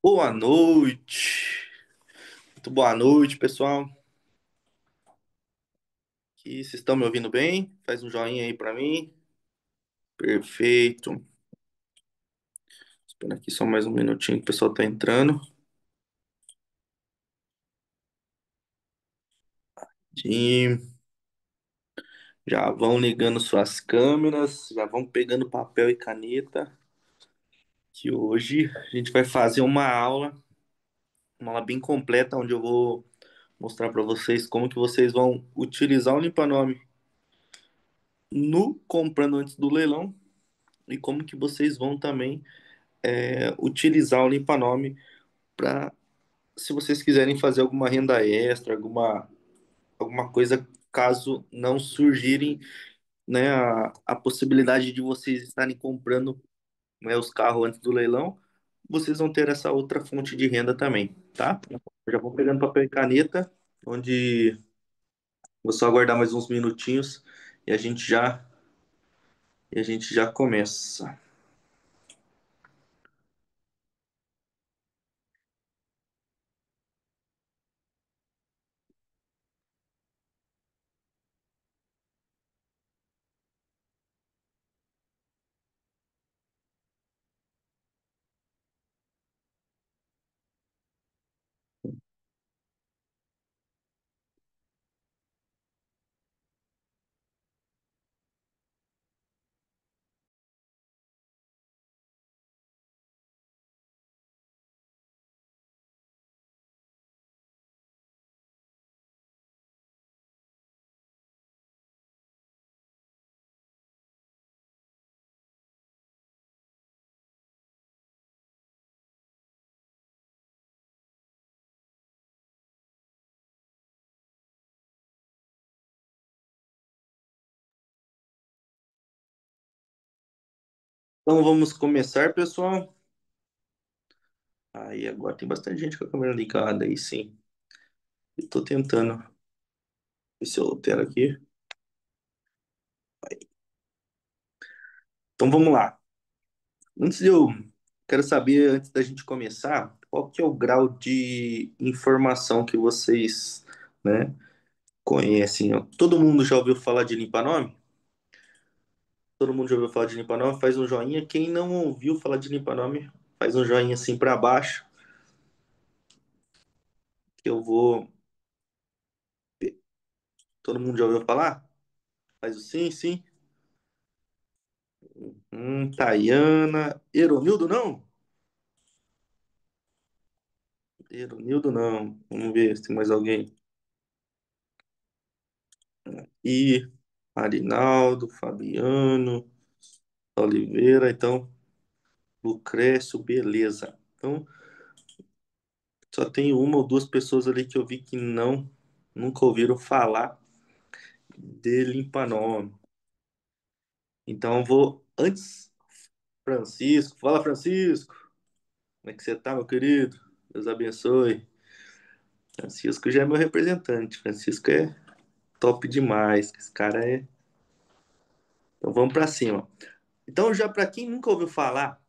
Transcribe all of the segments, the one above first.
Boa noite. Muito boa noite, pessoal. Que vocês estão me ouvindo bem? Faz um joinha aí pra mim. Perfeito. Espera aqui só mais um minutinho que o pessoal tá entrando. E já vão ligando suas câmeras, já vão pegando papel e caneta, que hoje a gente vai fazer uma aula bem completa, onde eu vou mostrar para vocês como que vocês vão utilizar o limpa-nome no comprando antes do leilão e como que vocês vão também utilizar o limpa-nome para, se vocês quiserem fazer alguma renda extra, alguma coisa, caso não surgirem, né, a possibilidade de vocês estarem comprando, né, os carros antes do leilão, vocês vão ter essa outra fonte de renda também, tá? Eu já vou pegando papel e caneta, onde vou só aguardar mais uns minutinhos e a gente já começa. Então vamos começar, pessoal. Aí agora tem bastante gente com a câmera ligada aí, sim. Eu tô tentando ver se eu altero aqui. Então vamos lá. Antes de eu quero saber, antes da gente começar, qual que é o grau de informação que vocês, né, conhecem? Ó? Todo mundo já ouviu falar de limpa-nome? Todo mundo já ouviu falar de limpa-nome? Faz um joinha. Quem não ouviu falar de limpa-nome, faz um joinha assim para baixo, que eu vou. Todo mundo já ouviu falar? Faz o sim, sim. Tayana. Eronildo não? Eronildo não. Vamos ver se tem mais alguém. E Arinaldo, Fabiano, Oliveira, então, Lucrécio, beleza. Então, só tem uma ou duas pessoas ali que eu vi que nunca ouviram falar de limpa-nome. Então, eu vou antes, Francisco. Fala, Francisco. Como é que você tá, meu querido? Deus abençoe. Francisco já é meu representante. Francisco é top demais. Esse cara é. Então, vamos para cima. Então, já para quem nunca ouviu falar,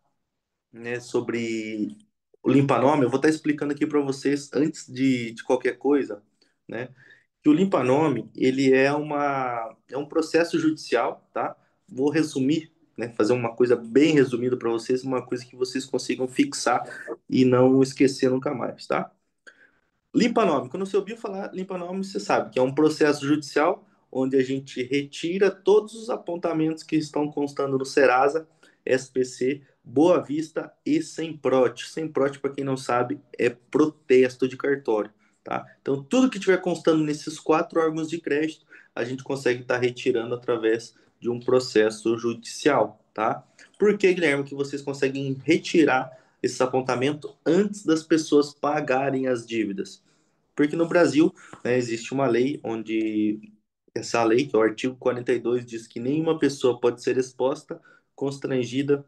né, sobre o limpa-nome, eu vou estar explicando aqui para vocês, antes de qualquer coisa, né, que o limpa-nome, ele é um processo judicial, tá? Vou resumir, né, fazer uma coisa bem resumida para vocês, uma coisa que vocês consigam fixar e não esquecer nunca mais, tá? Limpa-nome. Quando você ouviu falar limpa-nome, você sabe que é um processo judicial onde a gente retira todos os apontamentos que estão constando no Serasa, SPC, Boa Vista e Semprote. Semprote, para quem não sabe, é protesto de cartório, tá? Então, tudo que tiver constando nesses quatro órgãos de crédito, a gente consegue estar retirando através de um processo judicial, tá? Por que, Guilherme, que vocês conseguem retirar esse apontamento antes das pessoas pagarem as dívidas? Porque no Brasil, né, existe uma lei onde essa lei, que é o artigo 42, diz que nenhuma pessoa pode ser exposta, constrangida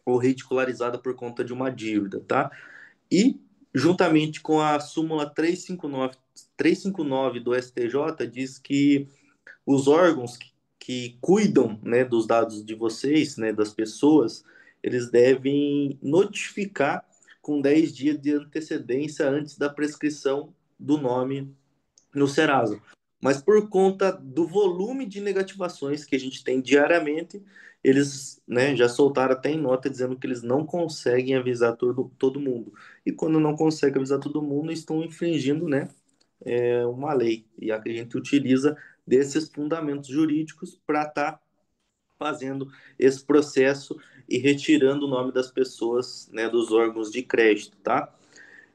ou ridicularizada por conta de uma dívida, tá? E, juntamente com a súmula 359 do STJ, diz que os órgãos que cuidam, né, dos dados de vocês, né, das pessoas, eles devem notificar com 10 dias de antecedência antes da prescrição do nome no Serasa. Mas por conta do volume de negativações que a gente tem diariamente, eles, né, já soltaram até em nota dizendo que eles não conseguem avisar todo mundo. E quando não conseguem avisar todo mundo, estão infringindo, né, uma lei. E a gente utiliza desses fundamentos jurídicos para estar fazendo esse processo e retirando o nome das pessoas, né, dos órgãos de crédito, tá?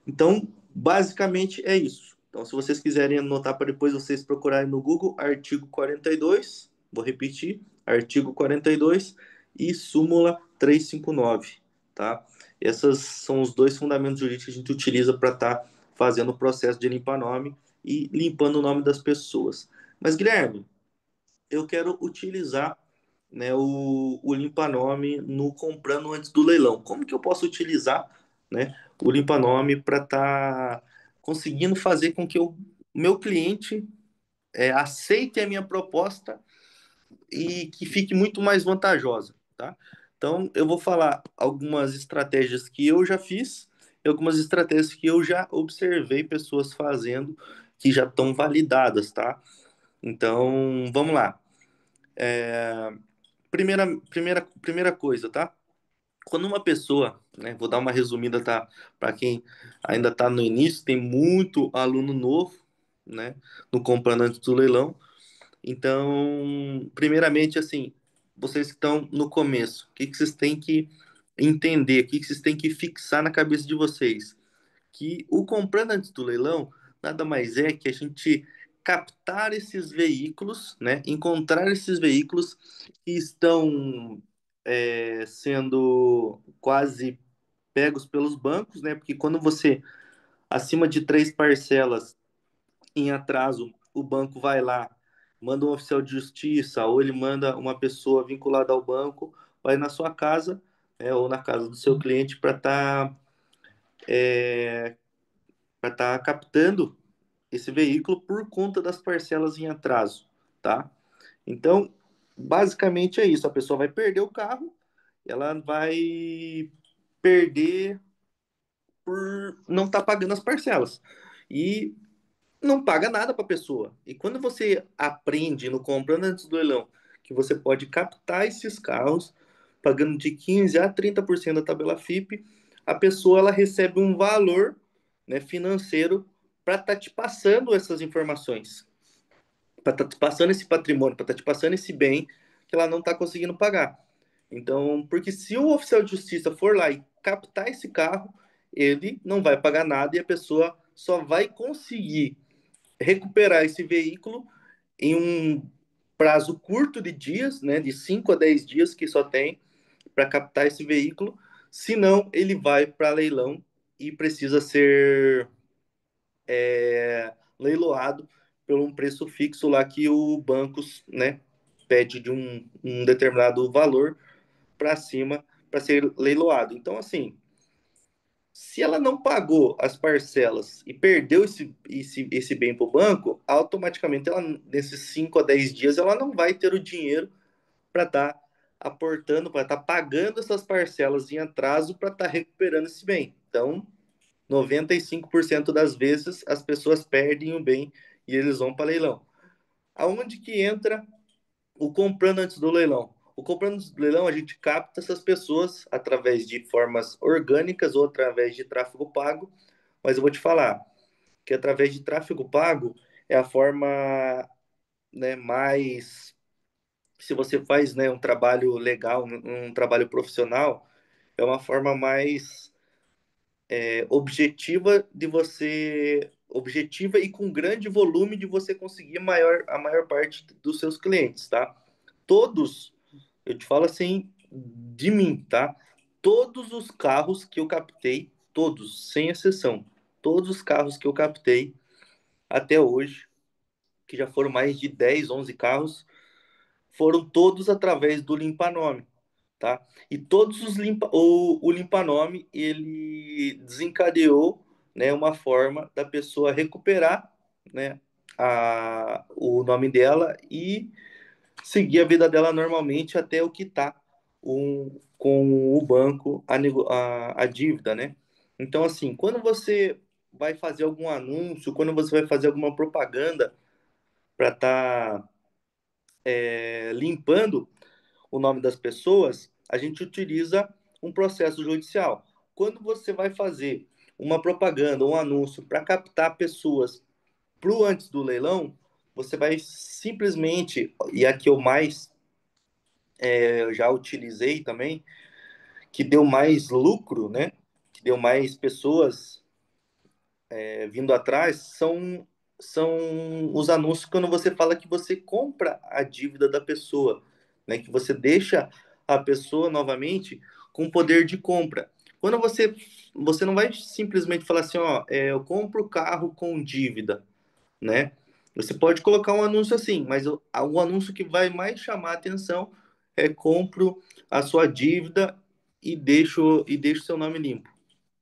Então, basicamente é isso. Então, se vocês quiserem anotar para depois vocês procurarem no Google, artigo 42, vou repetir, artigo 42 e súmula 359, tá? Esses são os dois fundamentos jurídicos que a gente utiliza para estar fazendo o processo de limpar nome e limpando o nome das pessoas. Mas, Guilherme, eu quero utilizar, né, o limpa-nome no comprando antes do leilão. Como que eu posso utilizar, né, o limpa-nome para estar conseguindo fazer com que o meu cliente aceite a minha proposta e que fique muito mais vantajosa, tá? Então, eu vou falar algumas estratégias que eu já fiz e algumas estratégias que eu já observei pessoas fazendo que já estão validadas, tá? Então, vamos lá. Primeira coisa, tá? Quando uma pessoa, né, vou dar uma resumida, tá? Para quem ainda está no início, tem muito aluno novo, né, no comprando antes do leilão. Então, primeiramente, assim, vocês que estão no começo, o que que vocês têm que entender, o que que vocês têm que fixar na cabeça de vocês? Que o comprando antes do leilão nada mais é que a gente captar esses veículos, né? Encontrar esses veículos que estão sendo quase pegos pelos bancos, né? Porque quando você acima de 3 parcelas em atraso, o banco vai lá, manda um oficial de justiça ou ele manda uma pessoa vinculada ao banco, vai na sua casa, ou na casa do seu cliente para estar captando esse veículo por conta das parcelas em atraso, tá? Então, basicamente é isso. A pessoa vai perder o carro, ela vai perder por não estar pagando as parcelas. E não paga nada para a pessoa. E quando você aprende no comprando antes do leilão que você pode captar esses carros pagando de 15 a 30% da tabela FIP, a pessoa ela recebe um valor, né, financeiro para estar te passando essas informações, para estar te passando esse patrimônio, para estar te passando esse bem que ela não está conseguindo pagar. Então, porque se o oficial de justiça for lá e captar esse carro, ele não vai pagar nada e a pessoa só vai conseguir recuperar esse veículo em um prazo curto de dias, né, de 5 a 10 dias que só tem para captar esse veículo, senão ele vai para leilão e precisa ser leiloado por um preço fixo lá que o banco, né, pede de um determinado valor para cima para ser leiloado. Então, assim, se ela não pagou as parcelas e perdeu esse bem para o banco, automaticamente ela, nesses 5 a 10 dias, ela não vai ter o dinheiro para estar aportando, para estar pagando essas parcelas em atraso para estar recuperando esse bem. Então, 95% das vezes as pessoas perdem o bem e eles vão para leilão. Aonde que entra o comprando antes do leilão? O comprando antes do leilão, a gente capta essas pessoas através de formas orgânicas ou através de tráfego pago, mas eu vou te falar que através de tráfego pago é a forma, né, mais... Se você faz, né, um trabalho legal, um trabalho profissional, é uma forma mais objetiva de você objetiva e com grande volume de você conseguir a maior parte dos seus clientes, tá? Todos, eu te falo assim de mim, tá? Todos os carros que eu captei, todos, sem exceção, todos os carros que eu captei até hoje, que já foram mais de 10 11 carros, foram todos através do Limpa Nome, tá? E todos os o limpa-nome ele desencadeou, né, uma forma da pessoa recuperar, né, o nome dela e seguir a vida dela normalmente até o quitar com o banco a dívida, né? Então, assim, quando você vai fazer algum anúncio, quando você vai fazer alguma propaganda para estar limpando o nome das pessoas, a gente utiliza um processo judicial. Quando você vai fazer uma propaganda, um anúncio para captar pessoas para o antes do leilão, você vai simplesmente, e a que eu mais eu já utilizei também, que deu mais lucro, né? Que deu mais pessoas vindo atrás, são os anúncios quando você fala que você compra a dívida da pessoa, né? Que você deixa a pessoa novamente com poder de compra. Quando você não vai simplesmente falar assim, ó, eu compro o carro com dívida, né? Você pode colocar um anúncio assim, mas o anúncio que vai mais chamar a atenção é compro a sua dívida e deixo seu nome limpo.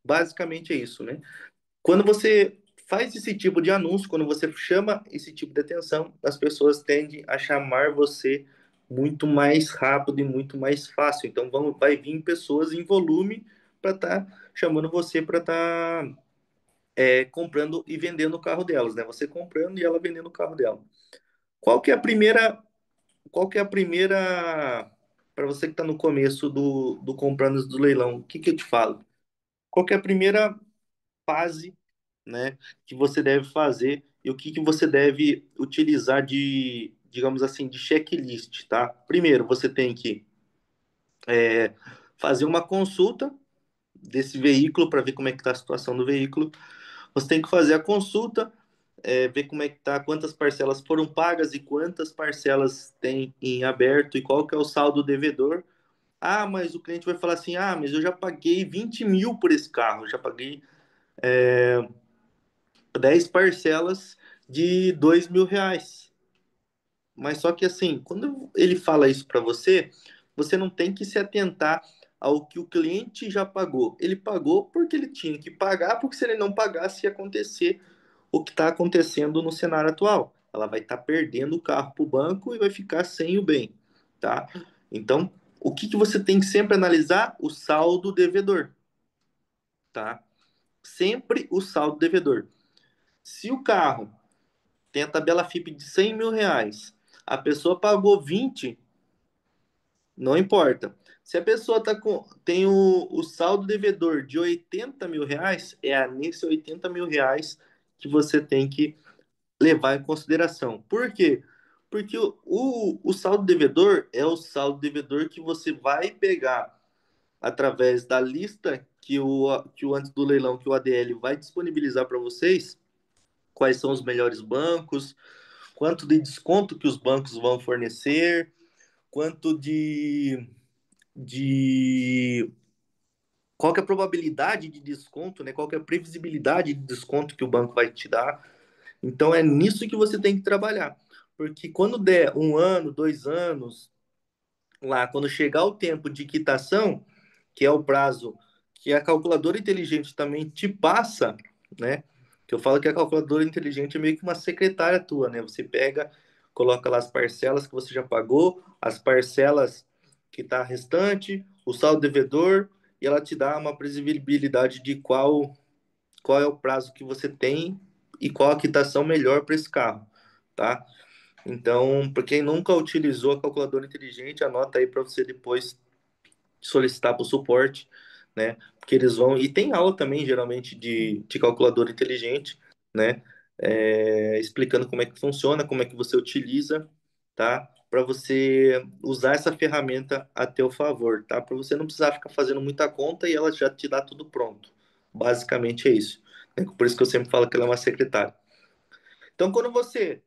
Basicamente é isso, né? Quando você faz esse tipo de anúncio, quando você chama esse tipo de atenção, as pessoas tendem a chamar você muito mais rápido e muito mais fácil. Então vai vir pessoas em volume para estar chamando você para estar comprando e vendendo o carro delas, né? Você comprando e ela vendendo o carro dela. Qual que é a primeira, qual que é a primeira, para você que está no começo do comprando do leilão, o que que eu te falo? Qual que é a primeira fase, né, que você deve fazer e o que que você deve utilizar de, digamos assim, de checklist, tá? Primeiro, você tem que fazer uma consulta desse veículo para ver como é que está a situação do veículo. Você tem que fazer a consulta, ver como é que tá, quantas parcelas foram pagas e quantas parcelas tem em aberto e qual que é o saldo devedor. Ah, mas o cliente vai falar assim, ah, mas eu já paguei 20 mil por esse carro, já paguei 10 parcelas de R$ 2.000. Mas só que assim, quando ele fala isso para você, você não tem que se atentar ao que o cliente já pagou. Ele pagou porque ele tinha que pagar, porque se ele não pagasse, ia acontecer o que está acontecendo no cenário atual. Ela vai estar perdendo o carro para o banco e vai ficar sem o bem, tá? Então, o que que você tem que sempre analisar? O saldo devedor, tá? Sempre o saldo devedor. Se o carro tem a tabela FIP de R$ 100.000, a pessoa pagou 20, não importa. Se a pessoa tem o saldo devedor de R$ 80.000, é nesse R$ 80.000 que você tem que levar em consideração. Por quê? Porque o saldo devedor é o saldo devedor que você vai pegar através da lista que o antes do leilão, que o ADL vai disponibilizar para vocês, quais são os melhores bancos, quanto de desconto que os bancos vão fornecer, quanto de qual que é a probabilidade de desconto, né? Qual que é a previsibilidade de desconto que o banco vai te dar. Então é nisso que você tem que trabalhar. Porque quando der 1 ano, 2 anos, lá, quando chegar o tempo de quitação, que é o prazo que a calculadora inteligente também te passa, né? Que eu falo que a calculadora inteligente é meio que uma secretária tua, né? Você pega, coloca lá as parcelas que você já pagou, as parcelas que está restante, o saldo devedor, e ela te dá uma previsibilidade de qual é o prazo que você tem e qual a quitação melhor para esse carro, tá? Então, para quem nunca utilizou a calculadora inteligente, anota aí para você depois solicitar para o suporte, né? Porque eles vão. E tem aula também, geralmente, de calculadora inteligente, né? Explicando como é que funciona, como é que você utiliza, tá? Para você usar essa ferramenta a teu favor, tá? Para você não precisar ficar fazendo muita conta e ela já te dá tudo pronto. Basicamente é isso. É por isso que eu sempre falo que ela é uma secretária. Então, quando você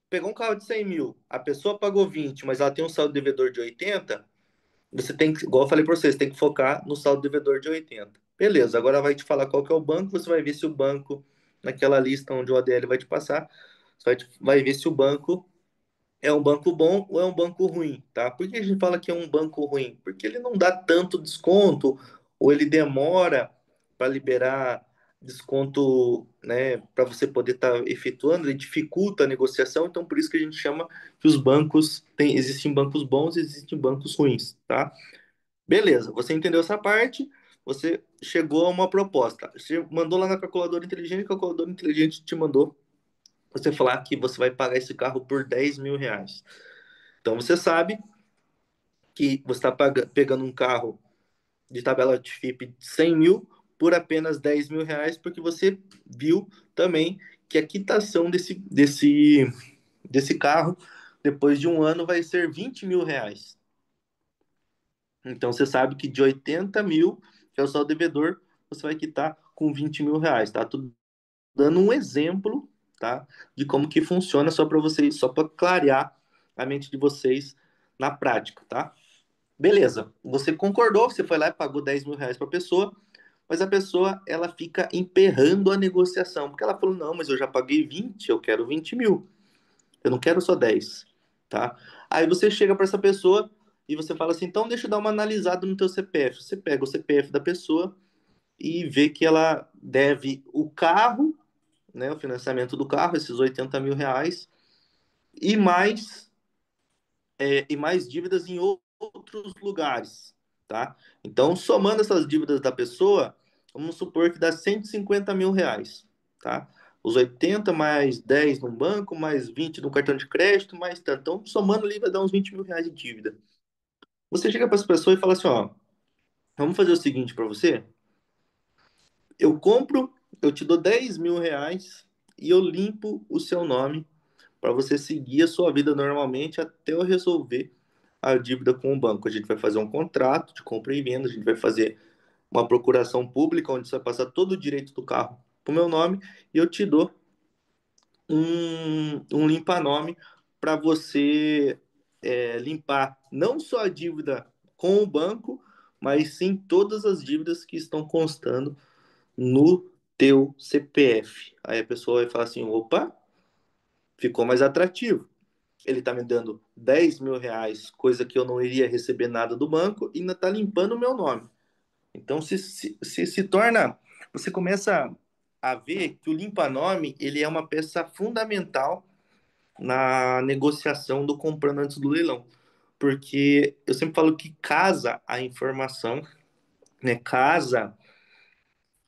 pegou um carro de 100 mil, a pessoa pagou 20, mas ela tem um saldo devedor de 80, você tem que, igual eu falei para vocês, tem que focar no saldo devedor de 80. Beleza, agora vai te falar qual que é o banco, você vai ver se o banco, naquela lista onde o ADL vai te passar, você vai ver se o banco é um banco bom ou é um banco ruim, tá? Por que a gente fala que é um banco ruim? Porque ele não dá tanto desconto ou ele demora para liberar desconto, né, para você poder estar efetuando, ele dificulta a negociação, então por isso que a gente chama que os bancos existem bancos bons e existem bancos ruins, tá? Beleza, você entendeu essa parte? você chegou a uma proposta. Você mandou lá na calculadora inteligente, a calculadora inteligente te mandou você falar que você vai pagar esse carro por R$ 10.000. Então você sabe que você está pegando um carro de tabela de FIP de 100 mil por apenas R$ 10.000, porque você viu também que a quitação desse carro, depois de um ano, vai ser R$ 20.000. Então você sabe que de 80 mil, que é o saldo devedor, você vai quitar com R$ 20.000, tá? Tô dando um exemplo, tá? De como que funciona, só para vocês, só para clarear a mente de vocês na prática, tá? Beleza, você concordou, você foi lá e pagou R$ 10.000 para a pessoa, mas a pessoa, ela fica emperrando a negociação, porque ela falou, não, mas eu já paguei 20, eu quero 20 mil, eu não quero só 10, tá? Aí você chega para essa pessoa e você fala assim, então deixa eu dar uma analisada no teu CPF. Você pega o CPF da pessoa e vê que ela deve o carro, né, o financiamento do carro, esses R$ 80.000, e mais e mais dívidas em outros lugares, tá? Então, somando essas dívidas da pessoa, vamos supor que dá R$ 150.000, tá? Os 80 mais 10 no banco, mais 20 no cartão de crédito, mais tanto. Então, somando ali, vai dar uns R$ 20.000 de dívida. Você chega para essa pessoa e fala assim, ó, vamos fazer o seguinte para você, eu compro, eu te dou R$ 10.000 e eu limpo o seu nome para você seguir a sua vida normalmente até eu resolver a dívida com o banco. A gente vai fazer um contrato de compra e venda, a gente vai fazer uma procuração pública onde você vai passar todo o direito do carro para o meu nome e eu te dou um limpa-nome para você limpar não só a dívida com o banco, mas sim todas as dívidas que estão constando no teu CPF. Aí a pessoa vai falar assim, opa, ficou mais atrativo. Ele está me dando R$ 10.000, coisa que eu não iria receber nada do banco, e ainda está limpando o meu nome. Então se torna, você começa a ver que o limpa-nome ele é uma peça fundamental na negociação do comprando antes do leilão, porque eu sempre falo que casa a informação, né? Casa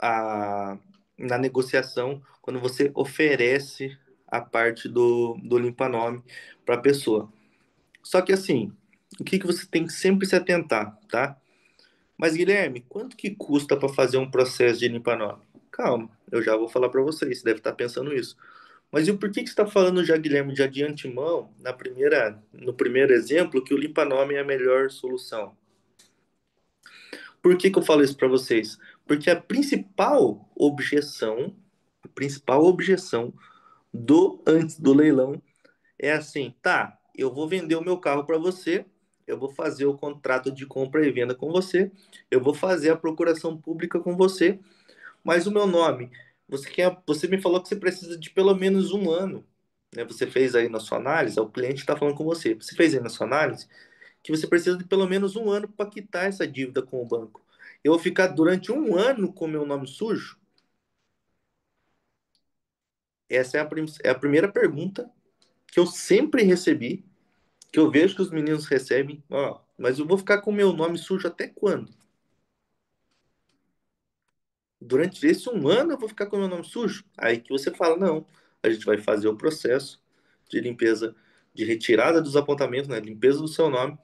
a, na negociação quando você oferece a parte do limpa-nome para a pessoa. Só que assim, o que que você tem que sempre se atentar, tá? Mas Guilherme, quanto que custa para fazer um processo de limpa-nome? Calma, eu já vou falar para vocês, você deve estar pensando isso. Mas e o porquê que você está falando já, Guilherme, já de antemão, no primeiro exemplo, que o limpa-nome é a melhor solução? Por que que eu falo isso para vocês? Porque a principal objeção do antes do leilão é assim, tá, eu vou vender o meu carro para você, eu vou fazer o contrato de compra e venda com você, eu vou fazer a procuração pública com você, mas o meu nome, você me falou que você precisa de pelo menos um ano, né? Você fez aí na sua análise, o cliente está falando com você, você fez aí na sua análise que você precisa de pelo menos um ano para quitar essa dívida com o banco. Eu vou ficar durante um ano com meu nome sujo? Essa é a primeira pergunta que eu sempre recebi, que eu vejo que os meninos recebem, ó, mas eu vou ficar com o meu nome sujo até quando? Durante esse um ano eu vou ficar com o meu nome sujo? Aí que você fala, não, a gente vai fazer o processo de limpeza, de retirada dos apontamentos, né, limpeza do seu nome,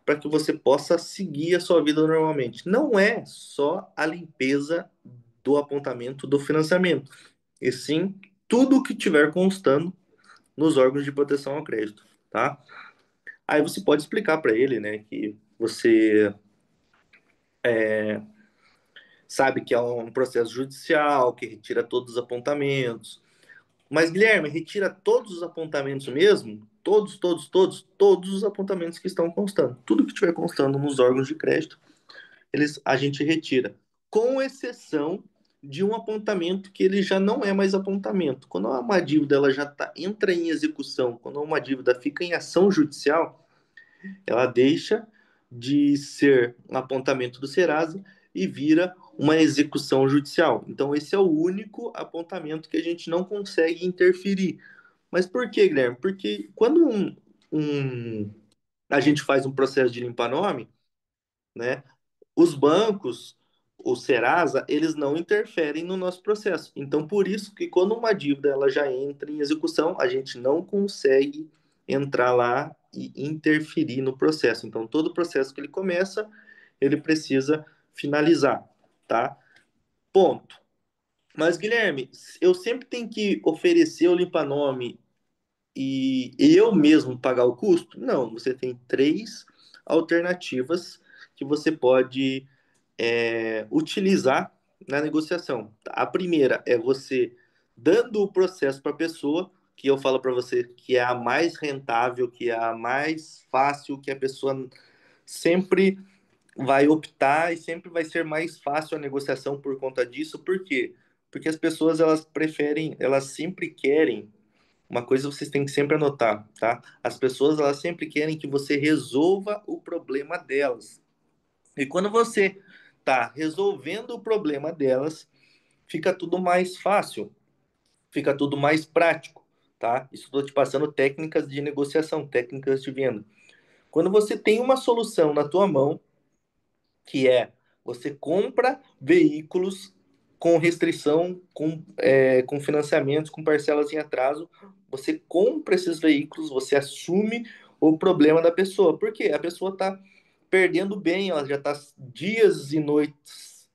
para que você possa seguir a sua vida normalmente. Não é só a limpeza do apontamento do financiamento, e sim tudo o que tiver constando nos órgãos de proteção ao crédito, tá? Aí você pode explicar para ele, né, que você sabe que é um processo judicial, que retira todos os apontamentos. Mas, Guilherme, retira todos os apontamentos mesmo? Todos, todos, todos, todos os apontamentos que estão constando. Tudo que estiver constando nos órgãos de crédito, a gente retira. Com exceção de um apontamento que ele já não é mais apontamento. Quando uma dívida ela já entra em execução, quando uma dívida fica em ação judicial, ela deixa de ser um apontamento do Serasa e vira uma execução judicial. Então, esse é o único apontamento que a gente não consegue interferir. Mas por que, Guilherme? Porque quando a gente faz um processo de limpa-nome, né, os bancos o Serasa, eles não interferem no nosso processo. Então, por isso que quando uma dívida ela já entra em execução, a gente não consegue entrar lá e interferir no processo. Então, todo processo que ele começa, ele precisa finalizar, tá? Ponto. Mas, Guilherme, eu sempre tenho que oferecer o limpa-nome e eu mesmo pagar o custo? Não, você tem três alternativas que você pode utilizar na negociação. A primeira é você dando o processo para a pessoa, que eu falo para você que é a mais rentável, que é a mais fácil, que a pessoa sempre vai optar e sempre vai ser mais fácil a negociação por conta disso. Por quê? Porque as pessoas elas preferem, elas sempre querem uma coisa vocês têm que sempre anotar, tá? As pessoas elas sempre querem que você resolva o problema delas. E quando você está resolvendo o problema delas, fica tudo mais fácil, fica tudo mais prático, tá? Isso estou te passando técnicas de negociação, técnicas de venda. Quando você tem uma solução na tua mão, que é você compra veículos com restrição, com financiamentos, com parcelas em atraso, você compra esses veículos, você assume o problema da pessoa. Por quê? A pessoa está perdendo bem, ela já está dias e noites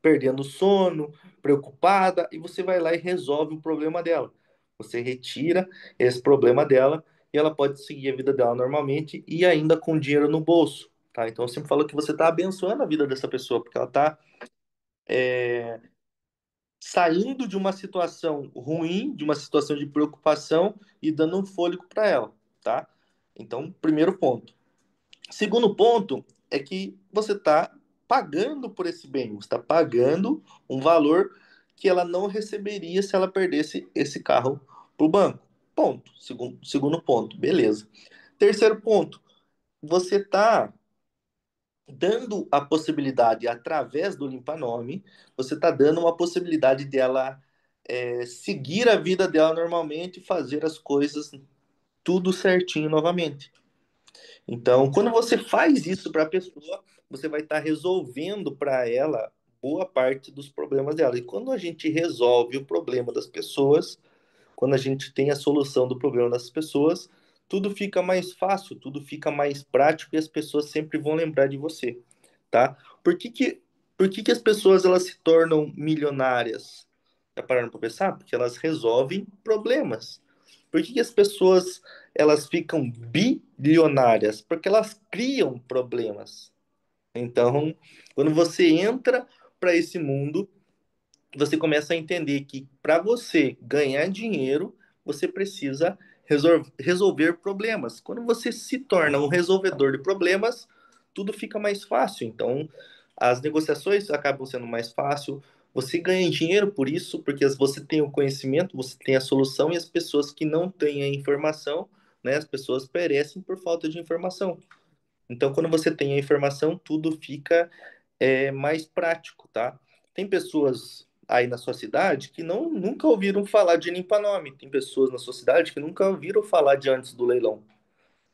perdendo sono, preocupada, e você vai lá e resolve o problema dela. Você retira esse problema dela e ela pode seguir a vida dela normalmente e ainda com dinheiro no bolso. Tá? Então, eu sempre falo que você está abençoando a vida dessa pessoa, porque ela está saindo de uma situação ruim, de uma situação de preocupação e dando um fôlego para ela, tá? Então, primeiro ponto. Segundo ponto é que você está pagando por esse bem, você está pagando um valor que ela não receberia se ela perdesse esse carro para o banco. Ponto. Segundo ponto, beleza. Terceiro ponto, você está dando a possibilidade, através do limpa-nome, você está dando uma possibilidade dela seguir a vida dela normalmente e fazer as coisas tudo certinho novamente. Então, quando você faz isso para a pessoa, você vai estar resolvendo para ela boa parte dos problemas dela. E quando a gente resolve o problema das pessoas, quando a gente tem a solução do problema das pessoas, tudo fica mais fácil, tudo fica mais prático e as pessoas sempre vão lembrar de você, tá? Por que que as pessoas elas se tornam milionárias? Já pararam para pensar? Porque elas resolvem problemas. Por que que as pessoas elas ficam bilionárias? Porque elas criam problemas. Então, quando você entra para esse mundo, você começa a entender que para você ganhar dinheiro, você precisa resolver problemas. Quando você se torna um resolvedor de problemas, tudo fica mais fácil. Então, as negociações acabam sendo mais fácil. Você ganha dinheiro por isso, porque você tem o conhecimento, você tem a solução, e as pessoas que não têm a informação, né, as pessoas perecem por falta de informação. Então, quando você tem a informação, tudo fica mais prático, tá? Tem pessoas aí na sua cidade que nunca ouviram falar de limpa-nome. Tem pessoas na sua cidade que nunca ouviram falar de antes do leilão,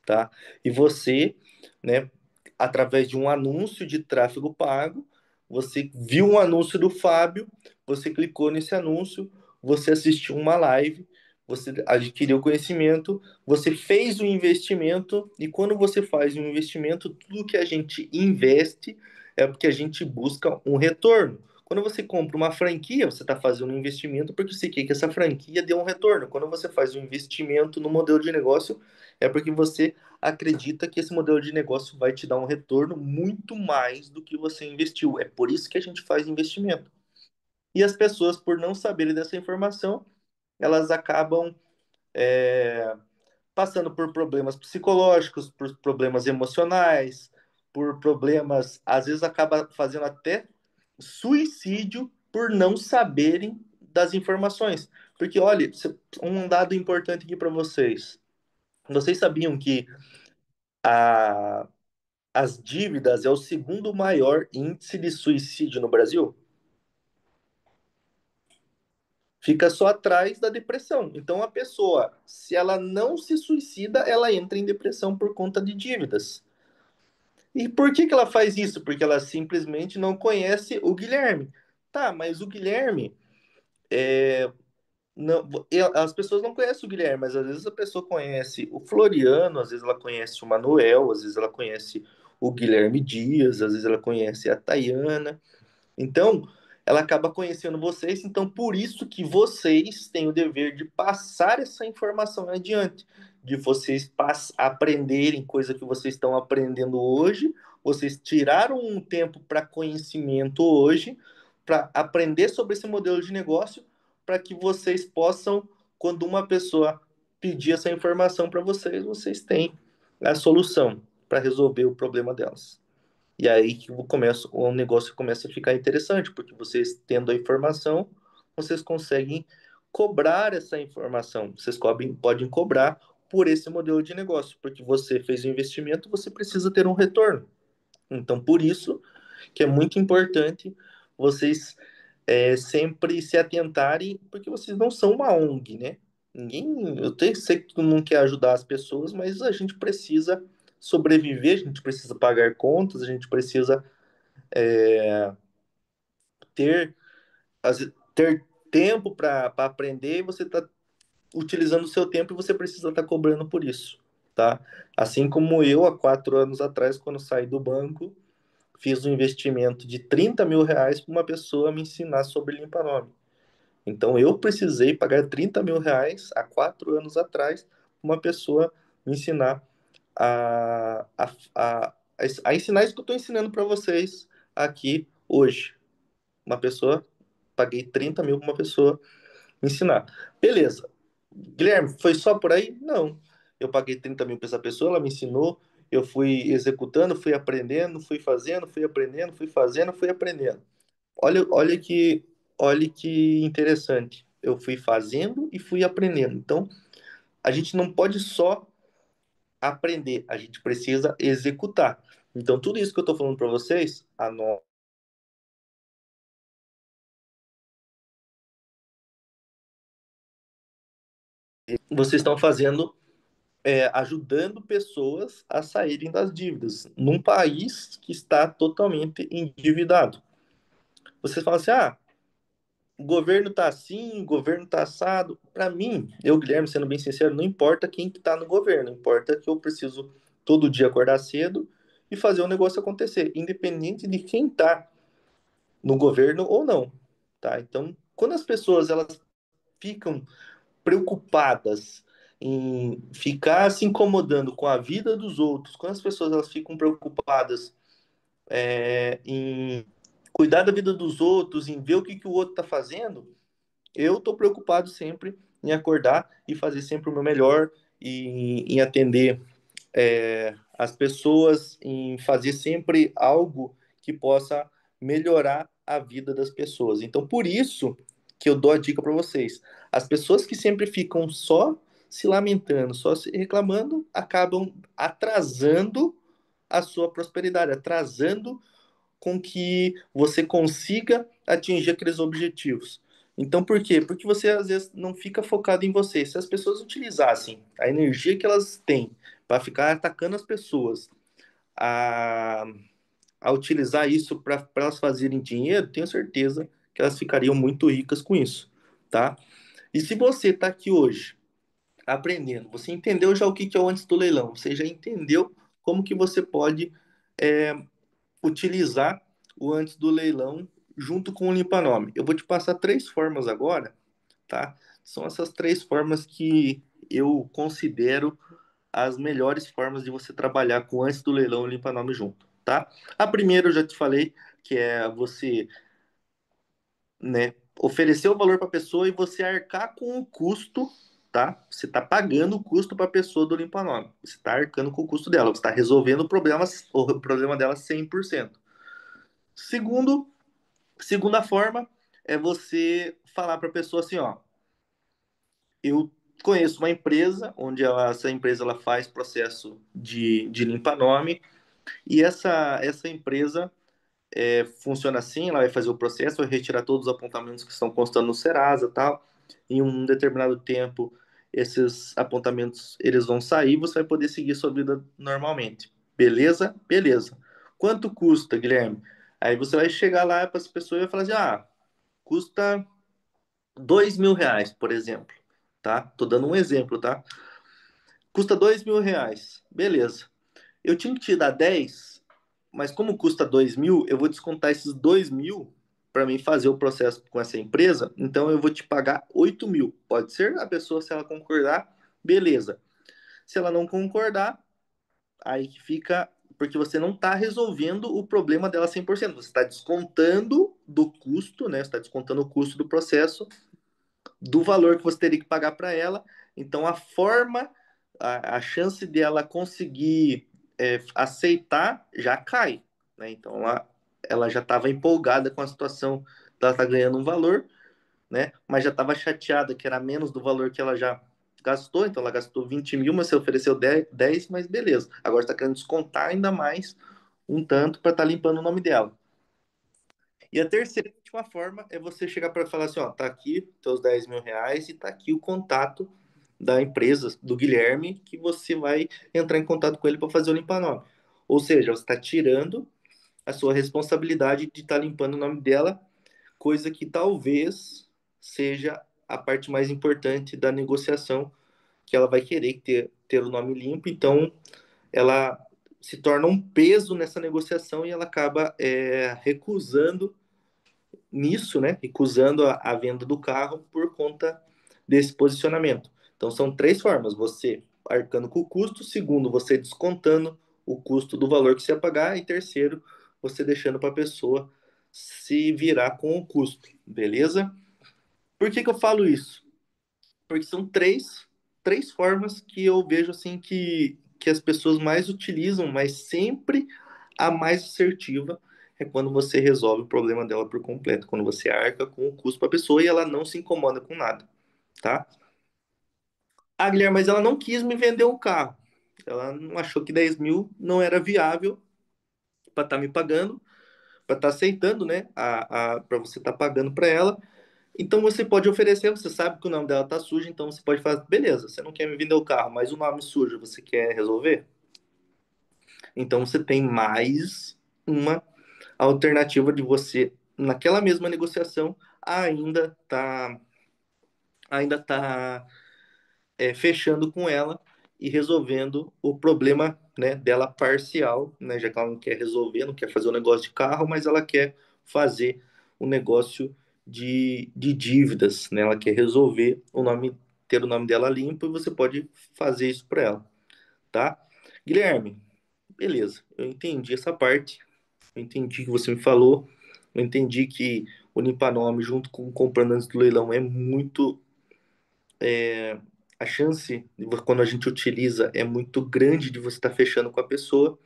tá? E você, né, através de um anúncio de tráfego pago, você viu um anúncio do Fábio, você clicou nesse anúncio, você assistiu uma live, você adquiriu conhecimento, você fez um investimento, e quando você faz um investimento, tudo que a gente investe é porque a gente busca um retorno. Quando você compra uma franquia, você está fazendo um investimento porque você quer que essa franquia dê um retorno. Quando você faz um investimento no modelo de negócio, é porque você acredita que esse modelo de negócio vai te dar um retorno muito mais do que você investiu. É por isso que a gente faz investimento. E as pessoas, por não saberem dessa informação, elas acabam passando por problemas psicológicos, por problemas emocionais, por problemas, às vezes acaba fazendo até suicídio por não saberem das informações. Porque, olha, um dado importante aqui para vocês. Vocês sabiam que a, as dívidas é o segundo maior índice de suicídio no Brasil? Fica só atrás da depressão. Então, a pessoa, se ela não se suicida, ela entra em depressão por conta de dívidas. E por que que ela faz isso? Porque ela simplesmente não conhece o Guilherme. Tá, mas o Guilherme não, as pessoas não conhecem o Guilherme, mas às vezes a pessoa conhece o Floriano, às vezes ela conhece o Manuel, às vezes ela conhece o Guilherme Dias, às vezes ela conhece a Tayana. Então, ela acaba conhecendo vocês, então por isso que vocês têm o dever de passar essa informação adiante, de vocês aprenderem coisa que vocês estão aprendendo hoje, vocês tiraram um tempo para conhecimento hoje, para aprender sobre esse modelo de negócio, para que vocês possam, quando uma pessoa pedir essa informação para vocês, vocês têm a solução para resolver o problema delas. E aí que o negócio começa a ficar interessante, porque vocês tendo a informação, vocês conseguem cobrar essa informação. Vocês podem cobrar por esse modelo de negócio, porque você fez o investimento, você precisa ter um retorno. Então, por isso que é muito importante vocês sempre se atentarem, porque vocês não são uma ONG, né? Sei que todo mundo quer ajudar as pessoas, mas a gente precisa sobreviver, a gente precisa pagar contas, a gente precisa ter, ter tempo para aprender e você está utilizando o seu tempo e você precisa estar cobrando por isso, tá? Assim como eu, há 4 anos atrás, quando saí do banco, fiz um investimento de R$ 30.000 para uma pessoa me ensinar sobre limpa-nome. Então, eu precisei pagar R$ 30.000 há 4 anos atrás para uma pessoa me ensinar a, a, a, a ensinar isso que eu estou ensinando para vocês aqui hoje. Uma pessoa, paguei 30 mil para uma pessoa me ensinar. Beleza. Guilherme, foi só por aí? Não. Eu paguei 30 mil para essa pessoa, ela me ensinou, eu fui executando, fui aprendendo, fui fazendo, fui aprendendo, fui fazendo, fui aprendendo. Olha que interessante. Eu fui fazendo e fui aprendendo. Então, a gente não pode só aprender, a gente precisa executar. Então, tudo isso que eu estou falando para vocês, vocês estão fazendo, ajudando pessoas a saírem das dívidas, num país que está totalmente endividado. Vocês falam assim, o governo está assim, o governo está assado. Para mim, eu, Guilherme, sendo bem sincero, não importa quem que está no governo, importa que eu preciso todo dia acordar cedo e fazer o negócio acontecer, independente de quem está no governo ou não, tá? Então, quando as pessoas elas ficam preocupadas em ficar se incomodando com a vida dos outros, quando as pessoas elas ficam preocupadas em cuidar da vida dos outros, em ver o que, que o outro está fazendo, eu estou preocupado sempre em acordar e fazer sempre o meu melhor e em atender as pessoas, em fazer sempre algo que possa melhorar a vida das pessoas. Então, por isso que eu dou a dica para vocês. As pessoas que sempre ficam só se lamentando, só se reclamando, acabam atrasando a sua prosperidade, atrasando com que você consiga atingir aqueles objetivos. Então, por quê? Porque você às vezes não fica focado em você. Se as pessoas utilizassem a energia que elas têm para ficar atacando as pessoas, a, a utilizar isso para elas fazerem dinheiro, tenho certeza que elas ficariam muito ricas com isso, tá? E se você está aqui hoje aprendendo, você entendeu já o que é o antes do leilão, você já entendeu como que você pode é, utilizar o antes do leilão junto com o limpa-nome. Eu vou te passar 3 formas agora, tá? São essas 3 formas que eu considero as melhores formas de você trabalhar com antes do leilão e limpa-nome junto, tá? A primeira eu já te falei, que é você, né, oferecer o valor para a pessoa e você arcar com o custo, tá? Você está pagando o custo para a pessoa do limpa-nome. Você está arcando com o custo dela, você está resolvendo o problema dela 100%. Segundo, Segunda forma é você falar para a pessoa assim, ó, eu conheço uma empresa onde essa empresa ela faz processo de limpa-nome e essa empresa funciona assim, ela vai fazer o processo, vai retirar todos os apontamentos que estão constando no Serasa e tal, em um determinado tempo esses apontamentos eles vão sair, você vai poder seguir sua vida normalmente, Beleza? Beleza. Quanto custa, Guilherme? Aí você vai chegar lá para as pessoas e vai falar assim: ah, custa R$ 2.000, por exemplo. Tá? Tô dando um exemplo, tá? Custa R$ 2.000. Beleza. Eu tinha que te dar 10, mas como custa 2.000, eu vou descontar esses 2.000 para mim fazer o processo com essa empresa. Então eu vou te pagar 8.000. Pode ser? A pessoa, se ela concordar, beleza. Se ela não concordar, aí que fica. Porque você não está resolvendo o problema dela 100%. Você está descontando do custo, né? Você está descontando o custo do processo do valor que você teria que pagar para ela. Então, a chance dela conseguir aceitar já cai. Né? Então, ela já estava empolgada com a situação dela estar ganhando um valor, né? Mas já estava chateada que era menos do valor que ela já gastou. Então, ela gastou 20.000, mas você ofereceu 10, mas beleza. Agora está querendo descontar ainda mais um tanto para estar limpando o nome dela. E a terceira e última forma é você chegar para falar assim, ó, tá aqui teus R$ 10.000 e tá aqui o contato da empresa, do Guilherme, que você vai entrar em contato com ele para fazer o limpa-nome. Ou seja, você está tirando a sua responsabilidade de estar limpando o nome dela, coisa que talvez seja a parte mais importante da negociação, que ela vai querer ter o nome limpo, então ela se torna um peso nessa negociação e ela acaba recusando nisso, né, recusando a venda do carro por conta desse posicionamento. Então, são três formas: você arcando com o custo, segundo, você descontando o custo do valor que você ia pagar, e terceiro, você deixando para a pessoa se virar com o custo, beleza? Por que que eu falo isso? Porque são três formas que eu vejo assim que as pessoas mais utilizam, mas sempre a mais assertiva é quando você resolve o problema dela por completo, quando você arca com o custo para a pessoa e ela não se incomoda com nada, tá? Ah, Guilherme, mas ela não quis me vender o carro. Ela não achou que 10.000 não era viável para estar me pagando, para estar aceitando, né? Para você estar pagando para ela. Então você pode oferecer, você sabe que o nome dela tá sujo, então você pode fazer, beleza, você não quer me vender o carro, mas o nome sujo você quer resolver? Então você tem mais uma alternativa de você, naquela mesma negociação, ainda tá fechando com ela e resolvendo o problema, né, dela parcial, né, já que ela não quer resolver, não quer fazer o negócio de carro, mas ela quer fazer o negócio de dívidas, né? Ela quer resolver ter o nome dela limpo e você pode fazer isso para ela, tá? Guilherme, beleza, eu entendi essa parte, eu entendi que você me falou, eu entendi que o limpa nome junto com o comprando antes do leilão é muito a chance, quando a gente utiliza, é muito grande de você estar fechando com a pessoa,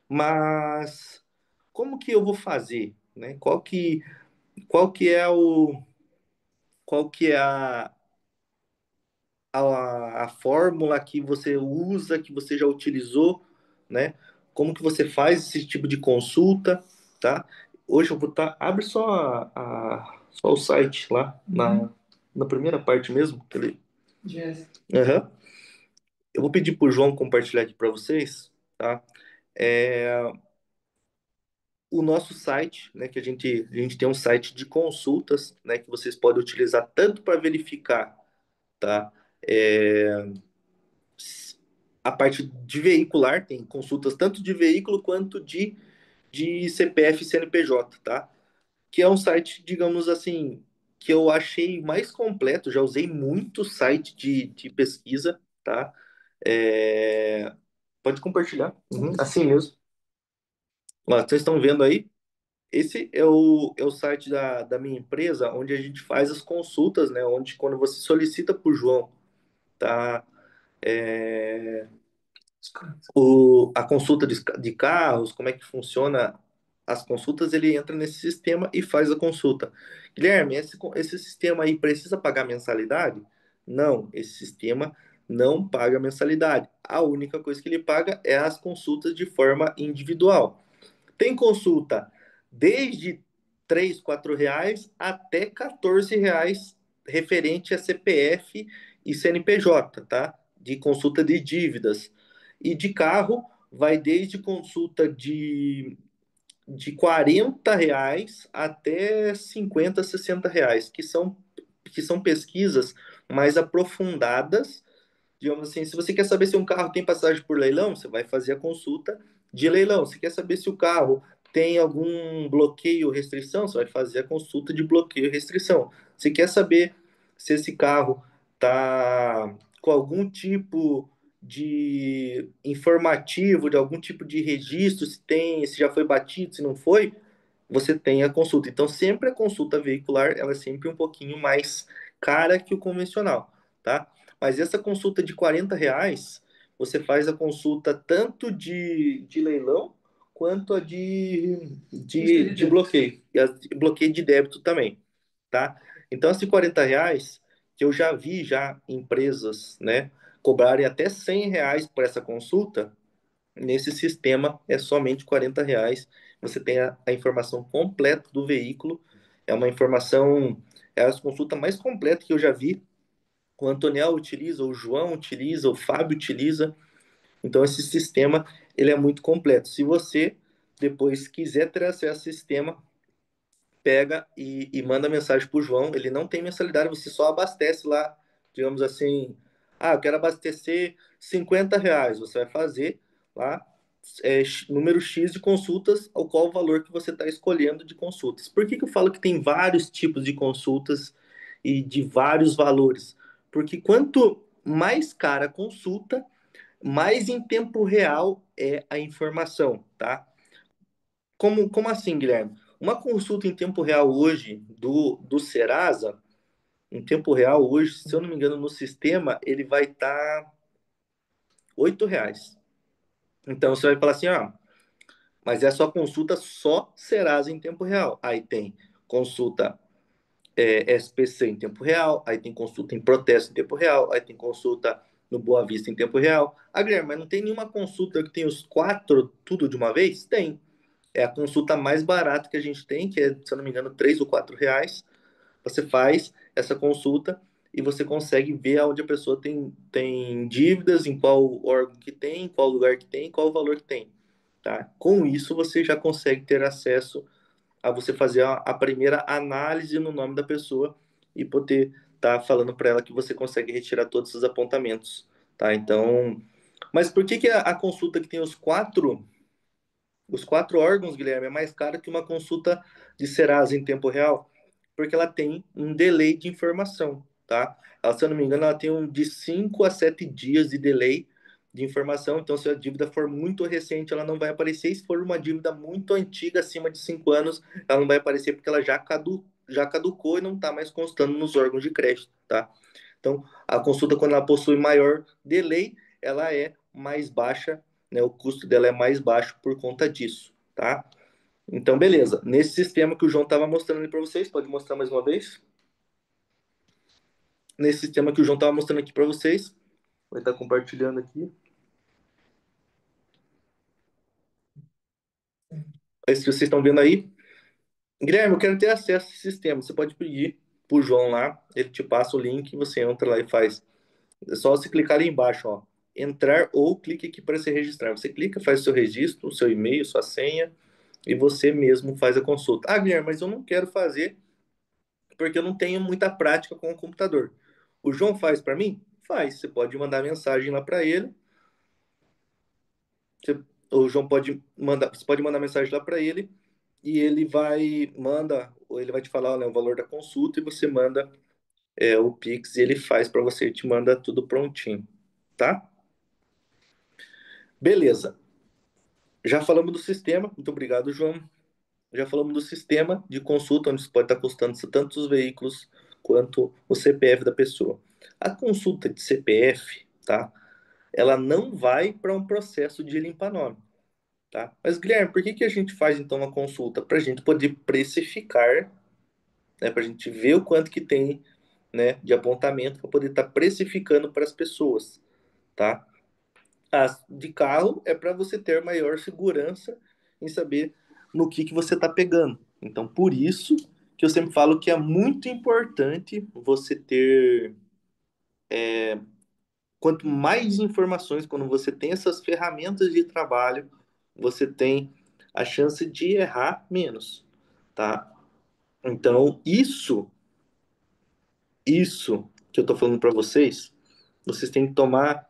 mas como que eu vou fazer, né? Qual que é o, qual que é a fórmula que você usa, que você já utilizou, né? Como que você faz esse tipo de consulta, tá? Hoje eu vou estar, abre só só o site lá na primeira parte mesmo, que ele. Yes. Aham. Eu vou pedir para o João compartilhar aqui para vocês, tá? É, o nosso site, né, que a gente tem um site de consultas, né, que vocês podem utilizar tanto para verificar, tá? É, a parte de veicular, tem consultas tanto de veículo quanto de CPF e CNPJ, tá? Que é um site, digamos assim, que eu achei mais completo, já usei muito site de pesquisa, tá? É, pode compartilhar, assim mesmo. Ó, vocês estão vendo aí? Esse é o site da minha empresa, onde a gente faz as consultas, né? Onde quando você solicita para o João, tá? A consulta de carros, como é que funciona as consultas, ele entra nesse sistema e faz a consulta. Guilherme, esse sistema aí precisa pagar mensalidade? Não, esse sistema não paga mensalidade. A única coisa que ele paga é as consultas de forma individual. Tem consulta desde R$ 3, R$ 4 até R$ 14 referente a CPF e CNPJ, tá? De consulta de dívidas. E de carro vai desde consulta de R$ 40 até 50, R$ 60, que são pesquisas mais aprofundadas. Digamos assim, se você quer saber se um carro tem passagem por leilão, você vai fazer a consulta de leilão. Se quer saber se o carro tem algum bloqueio ou restrição, você vai fazer a consulta de bloqueio e restrição. Se quer saber se esse carro está com algum tipo de informativo, de algum tipo de registro, se tem, se já foi batido, se não foi, você tem a consulta. Então, sempre a consulta veicular, ela é sempre um pouquinho mais cara que o convencional, tá? Mas essa consulta de R$ 40, você faz a consulta tanto de leilão quanto a de bloqueio. E a de bloqueio de débito também, tá? Então, esses R$ 40, que eu já vi já empresas, né, cobrarem até R$ 100 por essa consulta, nesse sistema é somente R$ 40. Você tem a informação completa do veículo. É uma informação, é a consulta mais completa que eu já vi. O Antoniel utiliza, o João utiliza, o Fábio utiliza. Então, esse sistema ele é muito completo. Se você depois quiser ter acesso ao sistema, pega e manda mensagem para o João. Ele não tem mensalidade, você só abastece lá, digamos assim. Ah, eu quero abastecer R$ 50. Você vai fazer lá número X de consultas, ao qual o valor que você está escolhendo de consultas. Por que que eu falo que tem vários tipos de consultas e de vários valores? Porque quanto mais cara a consulta, mais em tempo real é a informação, tá? Como assim, Guilherme? Uma consulta em tempo real hoje do Serasa, em tempo real hoje, se eu não me engano, no sistema, ele vai estar R$ 8. Então você vai falar assim, ah, mas é só consulta só Serasa em tempo real. Aí tem consulta SPC em tempo real, aí tem consulta em protesto em tempo real, aí tem consulta no Boa Vista em tempo real. Ah, Guilherme, mas não tem nenhuma consulta que tem os quatro tudo de uma vez? Tem. É a consulta mais barata que a gente tem, que é, se eu não me engano, R$ 3 ou R$ 4. Você faz essa consulta e você consegue ver onde a pessoa tem dívidas, em qual órgão que tem, em qual lugar que tem, qual o valor que tem. Tá? Com isso, você já consegue ter acesso a você fazer a primeira análise no nome da pessoa e poder estar falando para ela que você consegue retirar todos esses apontamentos. Tá? Então, mas por que que a consulta que tem os quatro órgãos, Guilherme, é mais cara que uma consulta de Serasa em tempo real, porque ela tem um delay de informação, tá? Ela, se eu não me engano, ela tem de 5 a 7 dias de delay de informação. Então, se a dívida for muito recente, ela não vai aparecer. E se for uma dívida muito antiga, acima de 5 anos, ela não vai aparecer porque ela já caducou e não está mais constando nos órgãos de crédito, tá? Então, a consulta, quando ela possui maior delay, ela é mais baixa, né? O custo dela é mais baixo por conta disso, tá? Então, beleza. Nesse sistema que o João estava mostrando ali para vocês, pode mostrar mais uma vez? Nesse sistema que o João estava mostrando aqui para vocês, vai estar compartilhando aqui. Esse que vocês estão vendo aí. Guilherme, eu quero ter acesso a esse sistema. Você pode pedir pro João lá, ele te passa o link, você entra lá e faz. É só você clicar ali embaixo, ó. Entrar ou clique aqui para se registrar. Você clica, faz o seu registro, o seu e-mail, sua senha, e você mesmo faz a consulta. Ah, Guilherme, mas eu não quero fazer porque eu não tenho muita prática com o computador. O João faz para mim? Faz. Você pode mandar mensagem lá para ele. O João pode mandar, você pode mandar mensagem lá para ele e ou ele vai te falar, né, o valor da consulta e você manda o Pix e ele faz para você, te manda tudo prontinho, tá? Beleza. Já falamos do sistema. Muito obrigado, João. Já falamos do sistema de consulta, onde você pode estar consultando tanto os veículos quanto o CPF da pessoa. A consulta de CPF, tá? Ela não vai para um processo de limpa nome, tá? Mas, Guilherme, por que que a gente faz então uma consulta? Para a gente poder precificar, né? Para a gente ver o quanto que tem, né, de apontamento para poder estar precificando para as pessoas, tá? As de carro é para você ter maior segurança em saber no que você está pegando. Então, por isso que eu sempre falo que é muito importante você ter quanto mais informações, quando você tem essas ferramentas de trabalho, você tem a chance de errar menos, tá? Então, isso que eu tô falando para vocês, vocês têm que tomar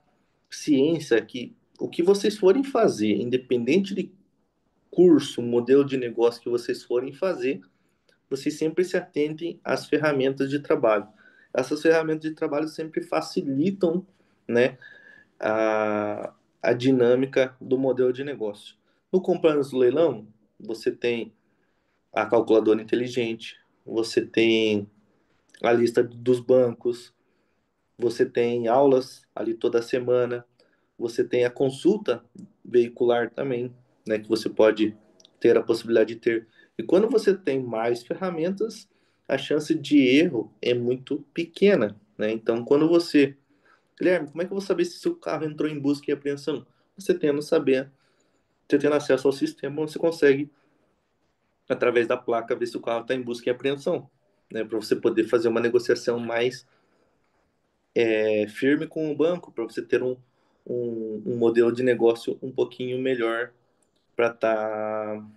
ciência que o que vocês forem fazer, independente de curso, modelo de negócio que vocês forem fazer, vocês sempre se atentem às ferramentas de trabalho. Essas ferramentas de trabalho sempre facilitam, né, a dinâmica do modelo de negócio. No Comprando do Leilão, você tem a calculadora inteligente, você tem a lista dos bancos, você tem aulas ali toda semana, você tem a consulta veicular também, né, que você pode ter a possibilidade de ter. E quando você tem mais ferramentas, a chance de erro é muito pequena, né? Então, quando você, Guilherme, como é que eu vou saber se seu carro entrou em busca e apreensão? Você tendo saber, você tendo acesso ao sistema, você consegue, através da placa, ver se o carro está em busca e apreensão, né? Para você poder fazer uma negociação mais firme com o banco, para você ter um modelo de negócio um pouquinho melhor para estar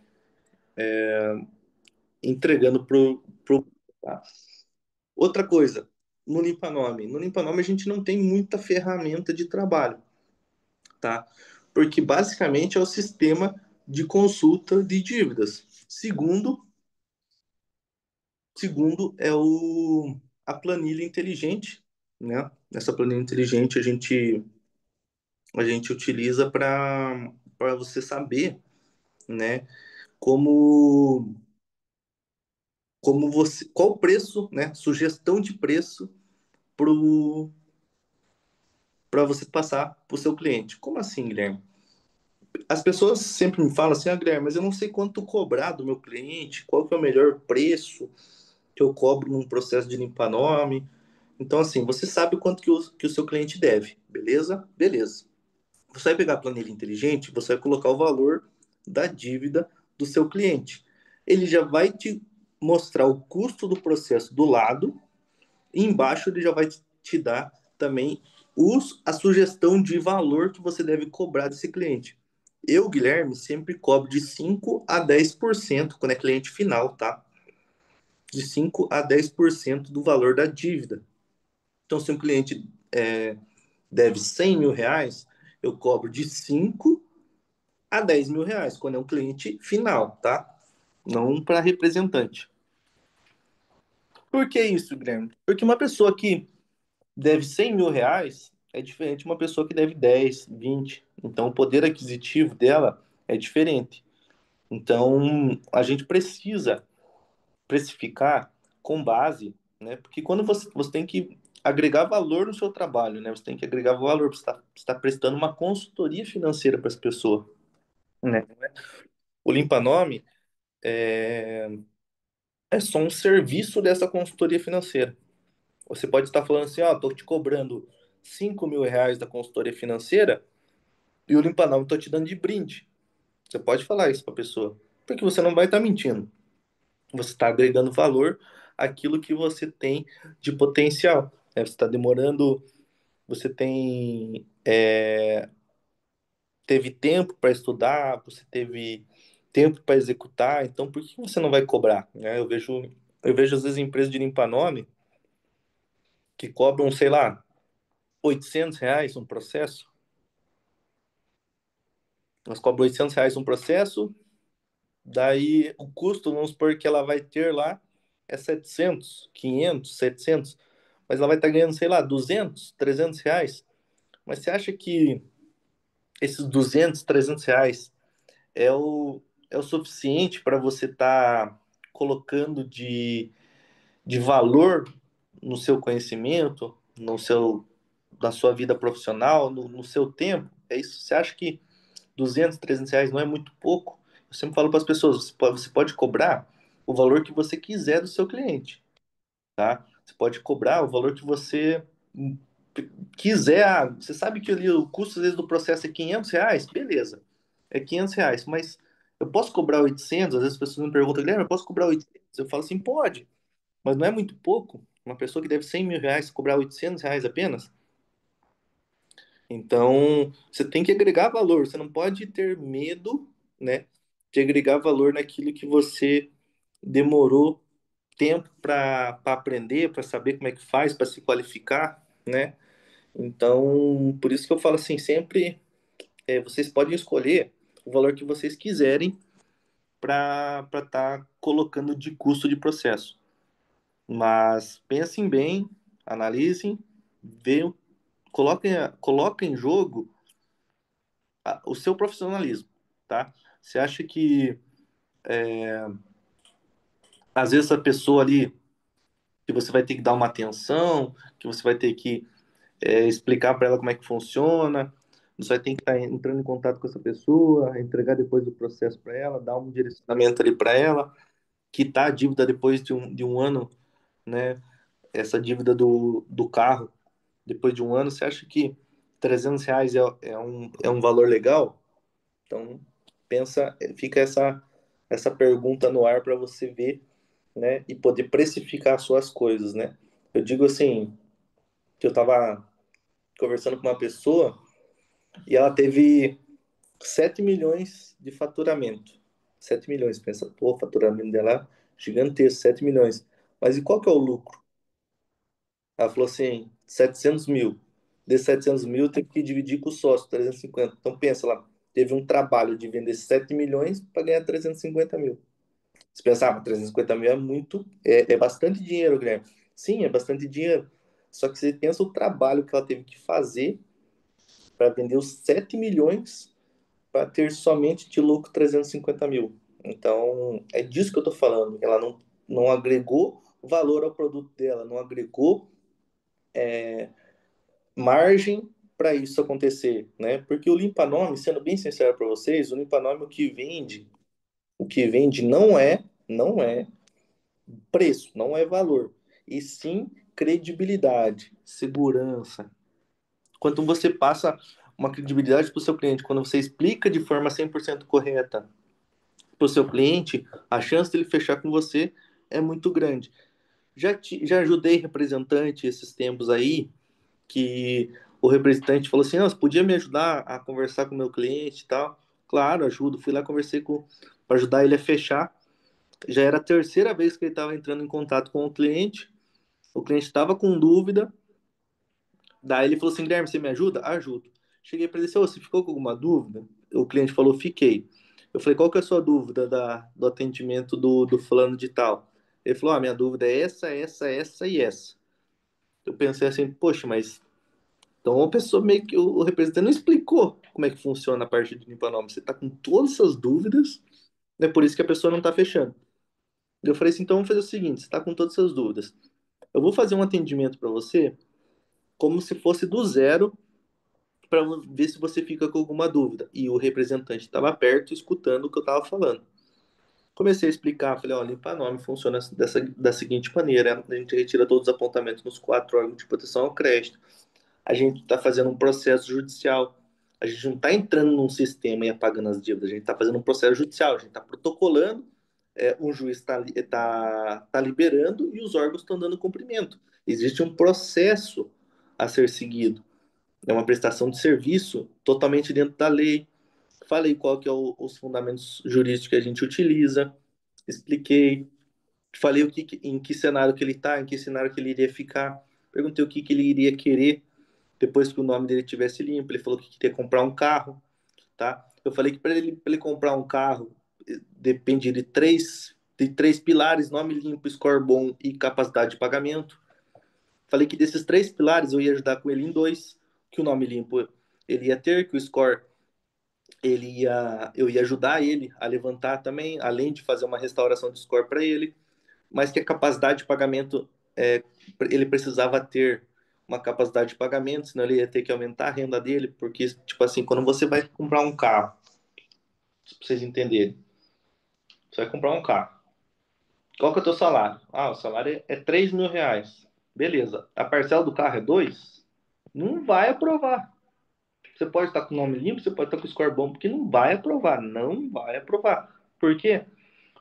entregando tá? Outra coisa, no Limpa Nome. No Limpa Nome a gente não tem muita ferramenta de trabalho, tá? Porque basicamente é o sistema de consulta de dívidas. Segundo é a planilha inteligente, né? Essa planilha inteligente a gente utiliza para você saber, né? Como qual o preço, né? Sugestão de preço para você passar para o seu cliente. Como assim, Guilherme? As pessoas sempre me falam assim, ah, Guilherme, mas eu não sei quanto cobrar do meu cliente, qual que é o melhor preço que eu cobro num processo de limpar nome. Então, assim, você sabe quanto que o seu cliente deve, beleza? Beleza. Você vai pegar a planilha inteligente, você vai colocar o valor da dívida do seu cliente. Ele já vai te mostrar o custo do processo do lado, e embaixo ele já vai te dar também a sugestão de valor que você deve cobrar desse cliente. Eu, Guilherme, sempre cobro de 5 a 10% quando é cliente final, tá? De 5 a 10% do valor da dívida. Então, se um cliente deve 100 mil reais, eu cobro de 5 a 10 mil reais, quando é um cliente final, tá? Não para representante. Por que isso, Guilherme? Porque uma pessoa que deve 100 mil reais é diferente de uma pessoa que deve 10, 20. Então, o poder aquisitivo dela é diferente. Então, a gente precisa precificar com base, né? Porque quando você tem que agregar valor no seu trabalho, né? Você tem que agregar valor, você está prestando uma consultoria financeira para as pessoas, né? O Limpa Nome é só um serviço dessa consultoria financeira. Você pode estar falando assim, ó, tô te cobrando 5 mil reais da consultoria financeira e o Limpa Nome tô te dando de brinde. Você pode falar isso para a pessoa, porque você não vai estar mentindo. Você está agregando valor àquilo que você tem de potencial, né? Você está demorando, você teve tempo para estudar, você teve tempo para executar, então por que você não vai cobrar, né? Eu vejo às vezes empresas de limpa nome que cobram, sei lá, R$ 800 um processo. Elas cobram R$ 800 um processo, daí o custo, vamos supor que ela vai ter lá é 700, 500, 700, mas ela vai estar ganhando, sei lá, 200, R$ 300. Mas você acha que esses 200, R$ 300 é o suficiente para você estar colocando de valor no seu conhecimento, na sua vida profissional, no seu tempo? É isso? Você acha que 200, R$ 300 não é muito pouco? Eu sempre falo para as pessoas, você pode cobrar o valor que você quiser do seu cliente, tá? Você pode cobrar o valor que você quiser. Você sabe que ali o custo às vezes do processo é R$ 500? Beleza, é R$ 500, mas eu posso cobrar 800? Às vezes as pessoas me perguntam, Guilherme, eu posso cobrar 800? Eu falo assim, pode, mas não é muito pouco. Uma pessoa que deve 100 mil reais cobrar R$ 800 apenas? Então, você tem que agregar valor, você não pode ter medo, né, de agregar valor naquilo que você demorou tempo para aprender, para saber como é que faz, para se qualificar, né? Então, por isso que eu falo assim, sempre vocês podem escolher o valor que vocês quiserem para estar colocando de custo de processo. Mas pensem bem, analisem, vejam, coloquem em jogo o seu profissionalismo, tá? Você acha que às vezes a pessoa ali que você vai ter que dar uma atenção, que você vai ter que explicar para ela como é que funciona, você vai ter que estar entrando em contato com essa pessoa, entregar depois o processo para ela, dar um direcionamento ali para ela, quitar a dívida depois de um ano, né? Essa dívida do carro depois de um ano, você acha que R$ 300 é um valor legal? Então, pensa, fica essa pergunta no ar para você ver, né, e poder precificar as suas coisas, né? Eu digo assim, que eu estava conversando com uma pessoa e ela teve 7 milhões de faturamento. 7 milhões, pensa, pô, o faturamento dela é gigantesco, 7 milhões. Mas e qual que é o lucro? Ela falou assim, 700 mil. Desses 700 mil tem que dividir com o sócio, 350. Então pensa lá, teve um trabalho de vender 7 milhões para ganhar 350 mil. Você pensava, 350 mil é muito, é bastante dinheiro, Guilherme. Sim, é bastante dinheiro. Só que você pensa o trabalho que ela teve que fazer para vender os 7 milhões para ter somente de lucro 350 mil. Então, é disso que eu estou falando. Ela não agregou valor ao produto dela, não agregou margem para isso acontecer, né? Porque o limpa-nome, sendo bem sincero para vocês, o limpa-nome o que vende não é preço, não é valor, e sim credibilidade, segurança. Quando você passa uma credibilidade para o seu cliente, quando você explica de forma 100% correta para o seu cliente, a chance dele fechar com você é muito grande. Já ajudei representante esses tempos aí, que o representante falou assim, não, você podia me ajudar a conversar com o meu cliente e tal? Claro, ajudo. Fui lá, conversei para ajudar ele a fechar. Já era a terceira vez que ele estava entrando em contato com o cliente estava com dúvida, daí ele falou assim, Guilherme, você me ajuda? Ajudo. Cheguei para ele e disse, "Ô, você ficou com alguma dúvida? O cliente falou, fiquei. Eu falei, qual que é a sua dúvida do atendimento do fulano de tal? Ele falou, minha dúvida é essa e essa. Eu pensei assim, poxa, mas então a pessoa meio que o representante não explicou como é que funciona a parte de limpa nome. Você está com todas essas dúvidas, é por isso que a pessoa não está fechando. Eu falei assim, então vamos fazer o seguinte, você está com todas essas dúvidas. Eu vou fazer um atendimento para você como se fosse do zero para ver se você fica com alguma dúvida. E o representante estava perto, escutando o que eu estava falando. Comecei a explicar, falei, ó, limpa nome funciona da seguinte maneira, a gente retira todos os apontamentos nos 4 órgãos de proteção ao crédito. A gente está fazendo um processo judicial. A gente não está entrando num sistema e apagando as dívidas, a gente está fazendo um processo judicial, a gente está protocolando, um juiz tá liberando e os órgãos estão dando cumprimento. Existe um processo a ser seguido. É uma prestação de serviço totalmente dentro da lei. Falei qual que é os fundamentos jurídicos que a gente utiliza, expliquei, falei em que cenário que ele está, em que cenário que ele iria ficar, perguntei o que ele iria querer depois que o nome dele tivesse limpo. Ele falou que queria comprar um carro, tá? Eu falei que para ele comprar um carro depende de três pilares: nome limpo, score bom e capacidade de pagamento. Falei que desses três pilares eu ia ajudar com ele em dois, que o nome limpo ele ia ter, que o score eu ia ajudar ele a levantar também, além de fazer uma restauração de score para ele, mas que a capacidade de pagamento, ele precisava ter uma capacidade de pagamento, senão ele ia ter que aumentar a renda dele, porque, tipo assim, quando você vai comprar um carro, pra vocês entenderem, você vai comprar um carro, qual que é o teu salário? O salário é R$ 3.000. Beleza, a parcela do carro é 2? Não vai aprovar. Você pode estar com o nome limpo, você pode estar com o score bom, porque não vai aprovar, não vai aprovar. Por quê?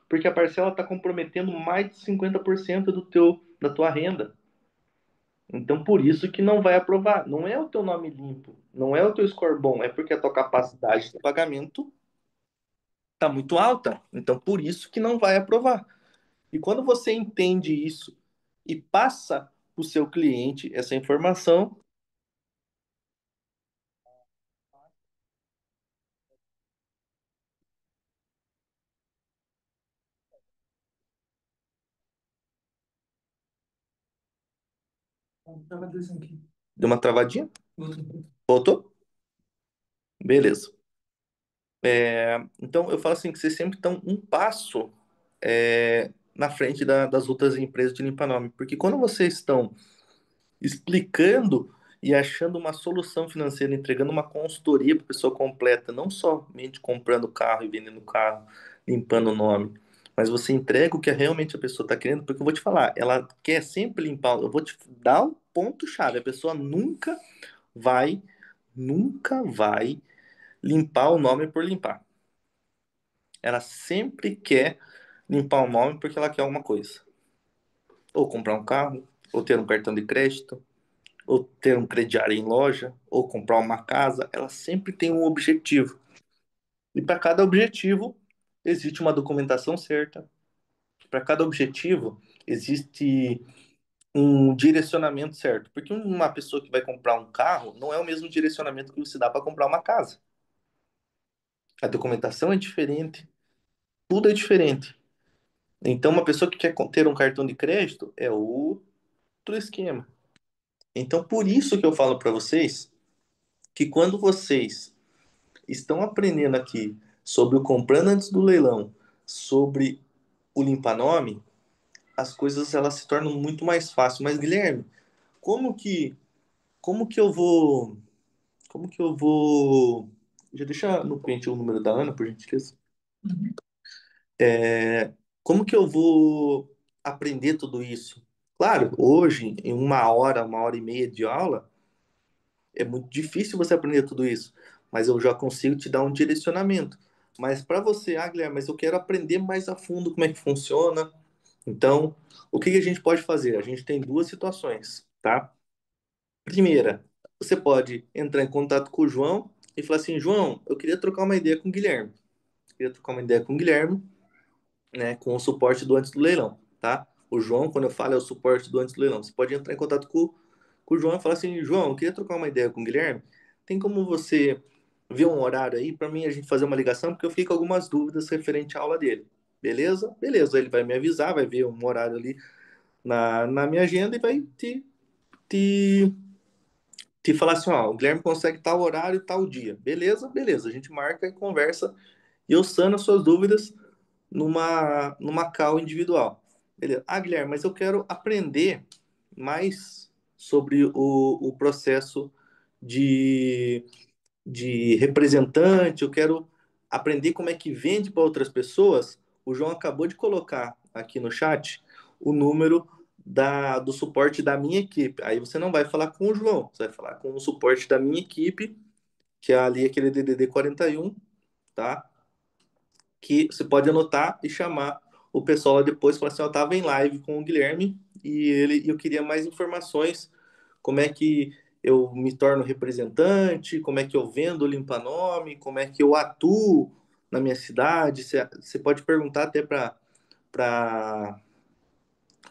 Porque a parcela está comprometendo mais de 50% da tua renda. Então, por isso que não vai aprovar. Não é o teu nome limpo, não é o teu score bom, é porque a tua capacidade de pagamento está muito alta. Então, por isso que não vai aprovar. E quando você entende isso e passa para o seu cliente essa informação, deu uma travadinha? Voltou? Beleza. Então, eu falo assim, que vocês sempre estão um passo na frente das outras empresas de limpa-nome. Porque quando vocês estão explicando e achando uma solução financeira, entregando uma consultoria para a pessoa completa, não somente comprando carro e vendendo carro, limpando o nome, mas você entrega o que realmente a pessoa está querendo, porque eu vou te falar, ela quer sempre limpar, eu vou te dar o ponto-chave, a pessoa vai, nunca vai limpar o nome por limpar. Ela sempre quer limpar o nome porque ela quer alguma coisa. Ou comprar um carro, ou ter um cartão de crédito, ou ter um crediário em loja, ou comprar uma casa, ela sempre tem um objetivo. E para cada objetivo, existe uma documentação certa. Para cada objetivo, existe um direcionamento certo. Porque uma pessoa que vai comprar um carro não é o mesmo direcionamento que você dá para comprar uma casa. A documentação é diferente, tudo é diferente. Então, uma pessoa que quer ter um cartão de crédito é outro esquema. Então, por isso que eu falo para vocês que quando vocês estão aprendendo aqui sobre o comprando antes do leilão, sobre o limpa-nome, as coisas elas se tornam muito mais fáceis. Mas Guilherme, como que como que eu vou como que eu vou já deixa no pente o número da Ana, por gentileza. É, como que eu vou aprender tudo isso? Claro, hoje, em uma hora e meia de aula, é muito difícil você aprender tudo isso, mas eu já consigo te dar um direcionamento. Mas para você, Guilherme, mas eu quero aprender mais a fundo como é que funciona. Então, o que que a gente pode fazer? A gente tem duas situações, tá? Primeira, você pode entrar em contato com o João e falar assim: João, eu queria trocar uma ideia com o Guilherme. Queria trocar uma ideia com o Guilherme, né, com o suporte do antes do leilão, tá? O João, quando eu falo, é o suporte do antes do leilão. Você pode entrar em contato com o João e falar assim: João, eu queria trocar uma ideia com o Guilherme. Tem como você ver um horário aí para mim a gente fazer uma ligação, porque eu fico com algumas dúvidas referente à aula dele. Beleza? Beleza. Ele vai me avisar, vai ver um horário ali na minha agenda e vai te, te falar assim: ó, o Guilherme consegue tal horário e tal dia. Beleza? Beleza. A gente marca e conversa e eu sano as suas dúvidas numa call individual. Beleza. Guilherme, mas eu quero aprender mais sobre o processo de, de representante, eu quero aprender como é que vende para outras pessoas. O João acabou de colocar aqui no chat o número do suporte da minha equipe. Aí você não vai falar com o João, você vai falar com o suporte da minha equipe, que é ali aquele DDD 41, tá? Que você pode anotar e chamar o pessoal lá depois, falar assim, eu estava em live com o Guilherme e eu queria mais informações, como é que eu me torno representante, como é que eu vendo o limpa-nome, como é que eu atuo na minha cidade. Você pode perguntar até para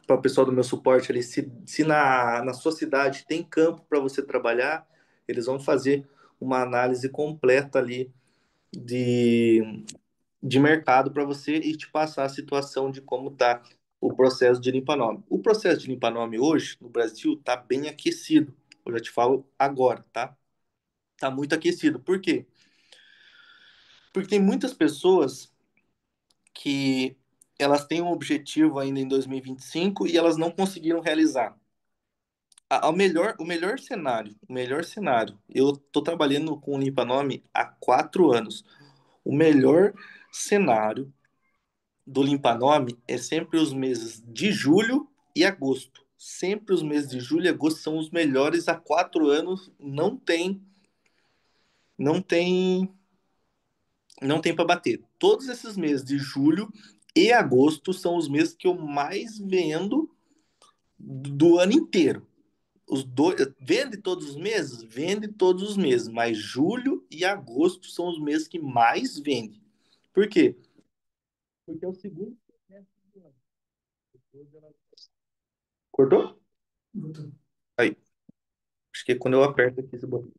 o pessoal do meu suporte ali se na sua cidade tem campo para você trabalhar, eles vão fazer uma análise completa ali de mercado para você e te passar a situação de como está o processo de limpa-nome. O processo de limpa-nome hoje no Brasil está bem aquecido. Eu já te falo agora, tá? Está muito aquecido. Por quê? Porque tem muitas pessoas que elas têm um objetivo ainda em 2025 e elas não conseguiram realizar. O melhor cenário, eu estou trabalhando com o limpa-nome há 4 anos. O melhor cenário do limpa-nome é sempre os meses de julho e agosto. Sempre os meses de julho e agosto são os melhores há 4 anos. Não tem, não tem para bater. Todos esses meses de julho e agosto são os meses que eu mais vendo do ano inteiro. os dois, vende todos os meses? Vende todos os meses, mas julho e agosto são os meses que mais vende. Por quê? Porque é o segundo semestre do ano. Cortou? Aí, acho que é quando eu aperto aqui esse botão.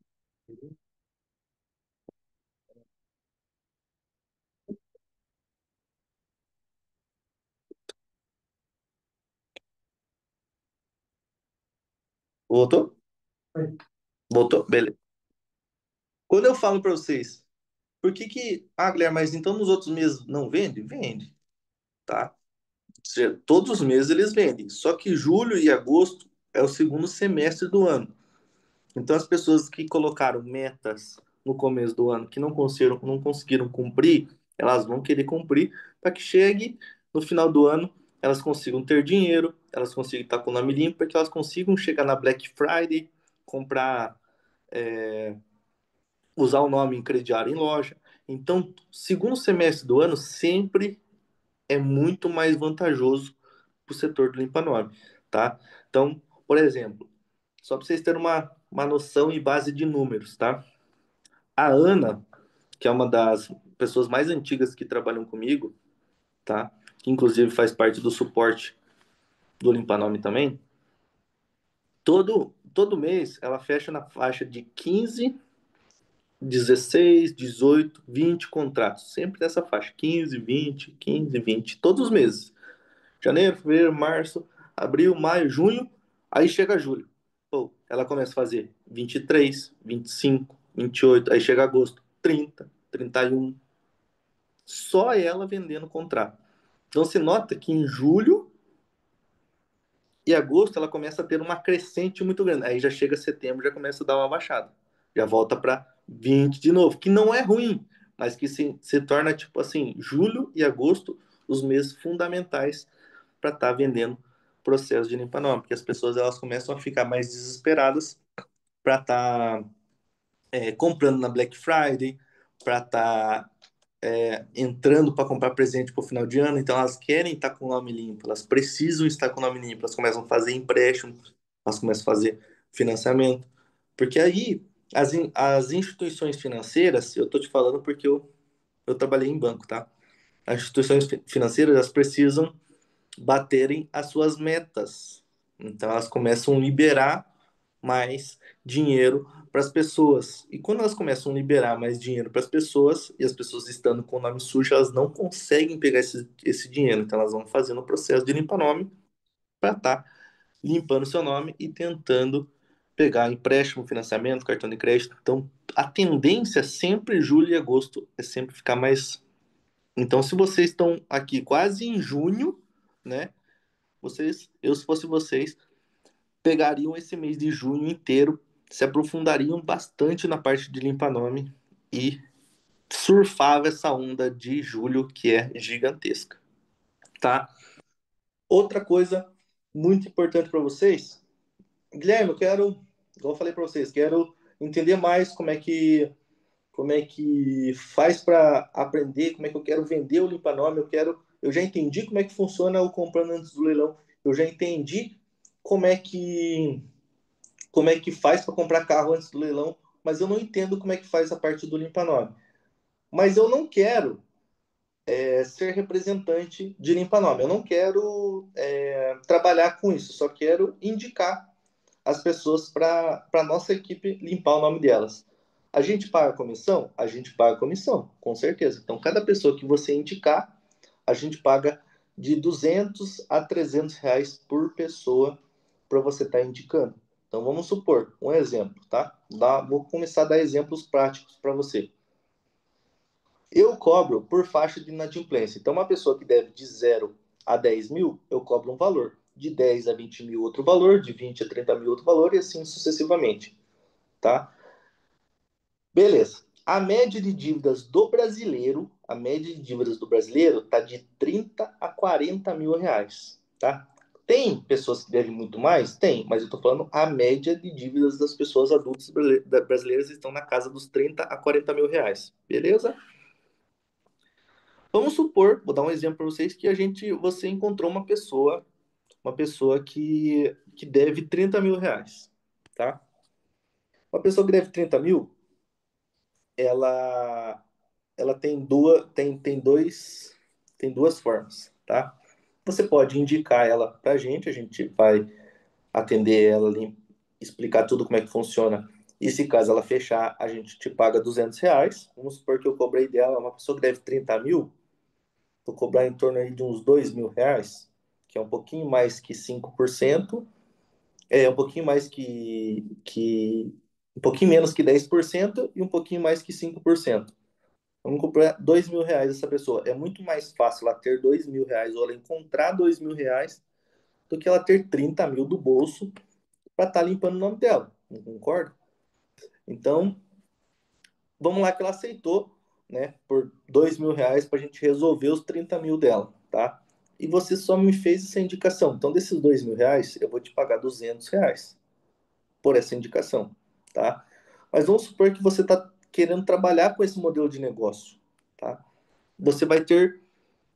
Voltou? Voltou? Beleza. Quando eu falo para vocês, por que que, Guilherme, mas então nos outros meses não vende? Vende, tá? Ou seja, todos os meses eles vendem. Só que julho e agosto é o segundo semestre do ano. Então, as pessoas que colocaram metas no começo do ano que não conseguiram cumprir, elas vão querer cumprir para que chegue no final do ano, elas consigam ter dinheiro, elas consigam estar com o nome limpo, para que elas consigam chegar na Black Friday, comprar, usar o nome em crediário em loja. Então, segundo semestre do ano sempre é muito mais vantajoso para o setor do limpa-nome, tá? Então, por exemplo, só para vocês terem uma noção e base de números, tá? A Ana, que é uma das pessoas mais antigas que trabalham comigo, tá? Que inclusive faz parte do suporte do Limpanome também. Todo mês ela fecha na faixa de 15, 16, 18, 20 contratos. Sempre nessa faixa. 15, 20, 15, 20. Todos os meses. Janeiro, fevereiro, março, abril, maio, junho. Aí chega julho. Pô, ela começa a fazer 23, 25, 28. Aí chega agosto, 30, 31. Só ela vendendo contrato. Então você nota que em julho e agosto ela começa a ter uma crescente muito grande. Aí já chega setembro, já começa a dar uma baixada. Já volta para 20 de novo, que não é ruim, mas que se torna tipo assim, julho e agosto os meses fundamentais para estar vendendo processo de limpa nome, porque as pessoas elas começam a ficar mais desesperadas para estar comprando na Black Friday, para estar entrando para comprar presente para o final de ano, então elas querem estar com o nome limpo, elas precisam estar com o nome limpo, elas começam a fazer empréstimo, elas começam a fazer financiamento, porque aí as instituições financeiras, eu estou te falando porque eu trabalhei em banco, tá? As instituições financeiras, elas precisam baterem as suas metas, então elas começam a liberar mais dinheiro para as pessoas. E quando elas começam a liberar mais dinheiro para as pessoas, e as pessoas estando com o nome sujo, elas não conseguem pegar esse dinheiro. Então elas vão fazendo o processo de limpar nome para estar limpando seu nome e tentando pegar empréstimo, financiamento, cartão de crédito. Então a tendência sempre julho e agosto é sempre ficar mais. Então se vocês estão aqui quase em junho, né? Eu se fosse vocês, pegariam esse mês de junho inteiro, se aprofundariam bastante na parte de limpa-nome e surfava essa onda de julho que é gigantesca, tá? Outra coisa muito importante para vocês, Guilherme, eu quero, igual eu falei para vocês, quero entender mais como é que faz para aprender, como é que eu quero vender o limpa-nome, eu já entendi como é que funciona o comprando antes do leilão, eu já entendi como é que como é que faz para comprar carro antes do leilão, mas eu não entendo como é que faz a parte do limpa-nome. Mas eu não quero ser representante de limpa-nome, eu não quero trabalhar com isso, só quero indicar as pessoas para a nossa equipe limpar o nome delas. A gente paga comissão? A gente paga comissão, com certeza. Então, cada pessoa que você indicar, a gente paga de 200 a 300 reais por pessoa para você estar indicando. Então, vamos supor, um exemplo, tá? Vou começar a dar exemplos práticos para você. Eu cobro por faixa de inadimplência. Então, uma pessoa que deve de 0 a 10 mil, eu cobro um valor. De 10 a 20 mil, outro valor. De 20 a 30 mil, outro valor. E assim sucessivamente, tá? Beleza. A média de dívidas do brasileiro tá de 30 a 40 mil reais, tá? Tem pessoas que devem muito mais? Tem, mas eu tô falando a média de dívidas das pessoas adultas brasileiras estão na casa dos 30 a 40 mil reais, beleza? Vamos supor, vou dar um exemplo para vocês, que você encontrou uma pessoa que deve 30 mil reais. tá? Uma pessoa que deve 30 mil, ela, ela tem duas formas, tá? Você pode indicar ela pra gente, a gente vai atender ela ali, explicar tudo como é que funciona. E se caso ela fechar, a gente te paga R$ 200. Vamos supor que eu cobrei dela, uma pessoa que deve 30 mil, vou cobrar em torno aí de uns R$ 2.000, que é um pouquinho mais que 5%, um pouquinho mais um pouquinho menos que 10% e um pouquinho mais que 5%. Vamos cobrar R$ 2.000 essa pessoa. É muito mais fácil ela ter R$ 2.000 ou ela encontrar R$ 2.000 do que ela ter 30 mil do bolso para estar limpando o nome dela. Não concorda? Então, vamos lá que ela aceitou, né, por R$ 2.000 para a gente resolver os 30 mil dela, tá? E você só me fez essa indicação. Então, desses R$ 2.000, eu vou te pagar R$ 200 por essa indicação, tá? Mas vamos supor que você está querendo trabalhar com esse modelo de negócio, tá? Você vai ter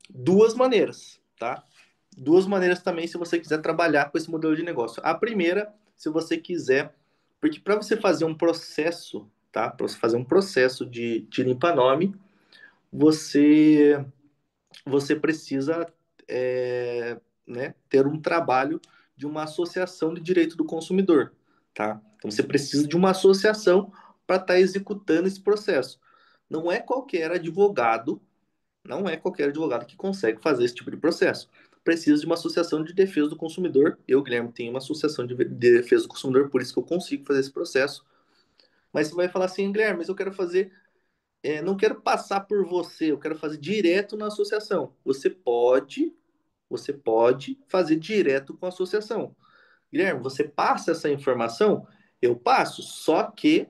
duas maneiras, tá? Duas maneiras também se você quiser trabalhar com esse modelo de negócio. A primeira, se você quiser, porque para você fazer um processo, tá? Para você fazer um processo de limpa-nome, você você precisa né, ter um trabalho de uma associação de direito do consumidor, tá? Então você precisa de uma associação para estar executando esse processo. Não é qualquer advogado não é qualquer advogado que consegue fazer esse tipo de processo. Precisa de uma associação de defesa do consumidor. Eu, Guilherme, tenho uma associação de defesa do consumidor, por isso que eu consigo fazer esse processo. Mas você vai falar assim, Guilherme, mas eu quero fazer, não quero passar por você, eu quero fazer direto na associação. Você pode fazer direto com a associação. Guilherme, você passa essa informação? Eu passo, só que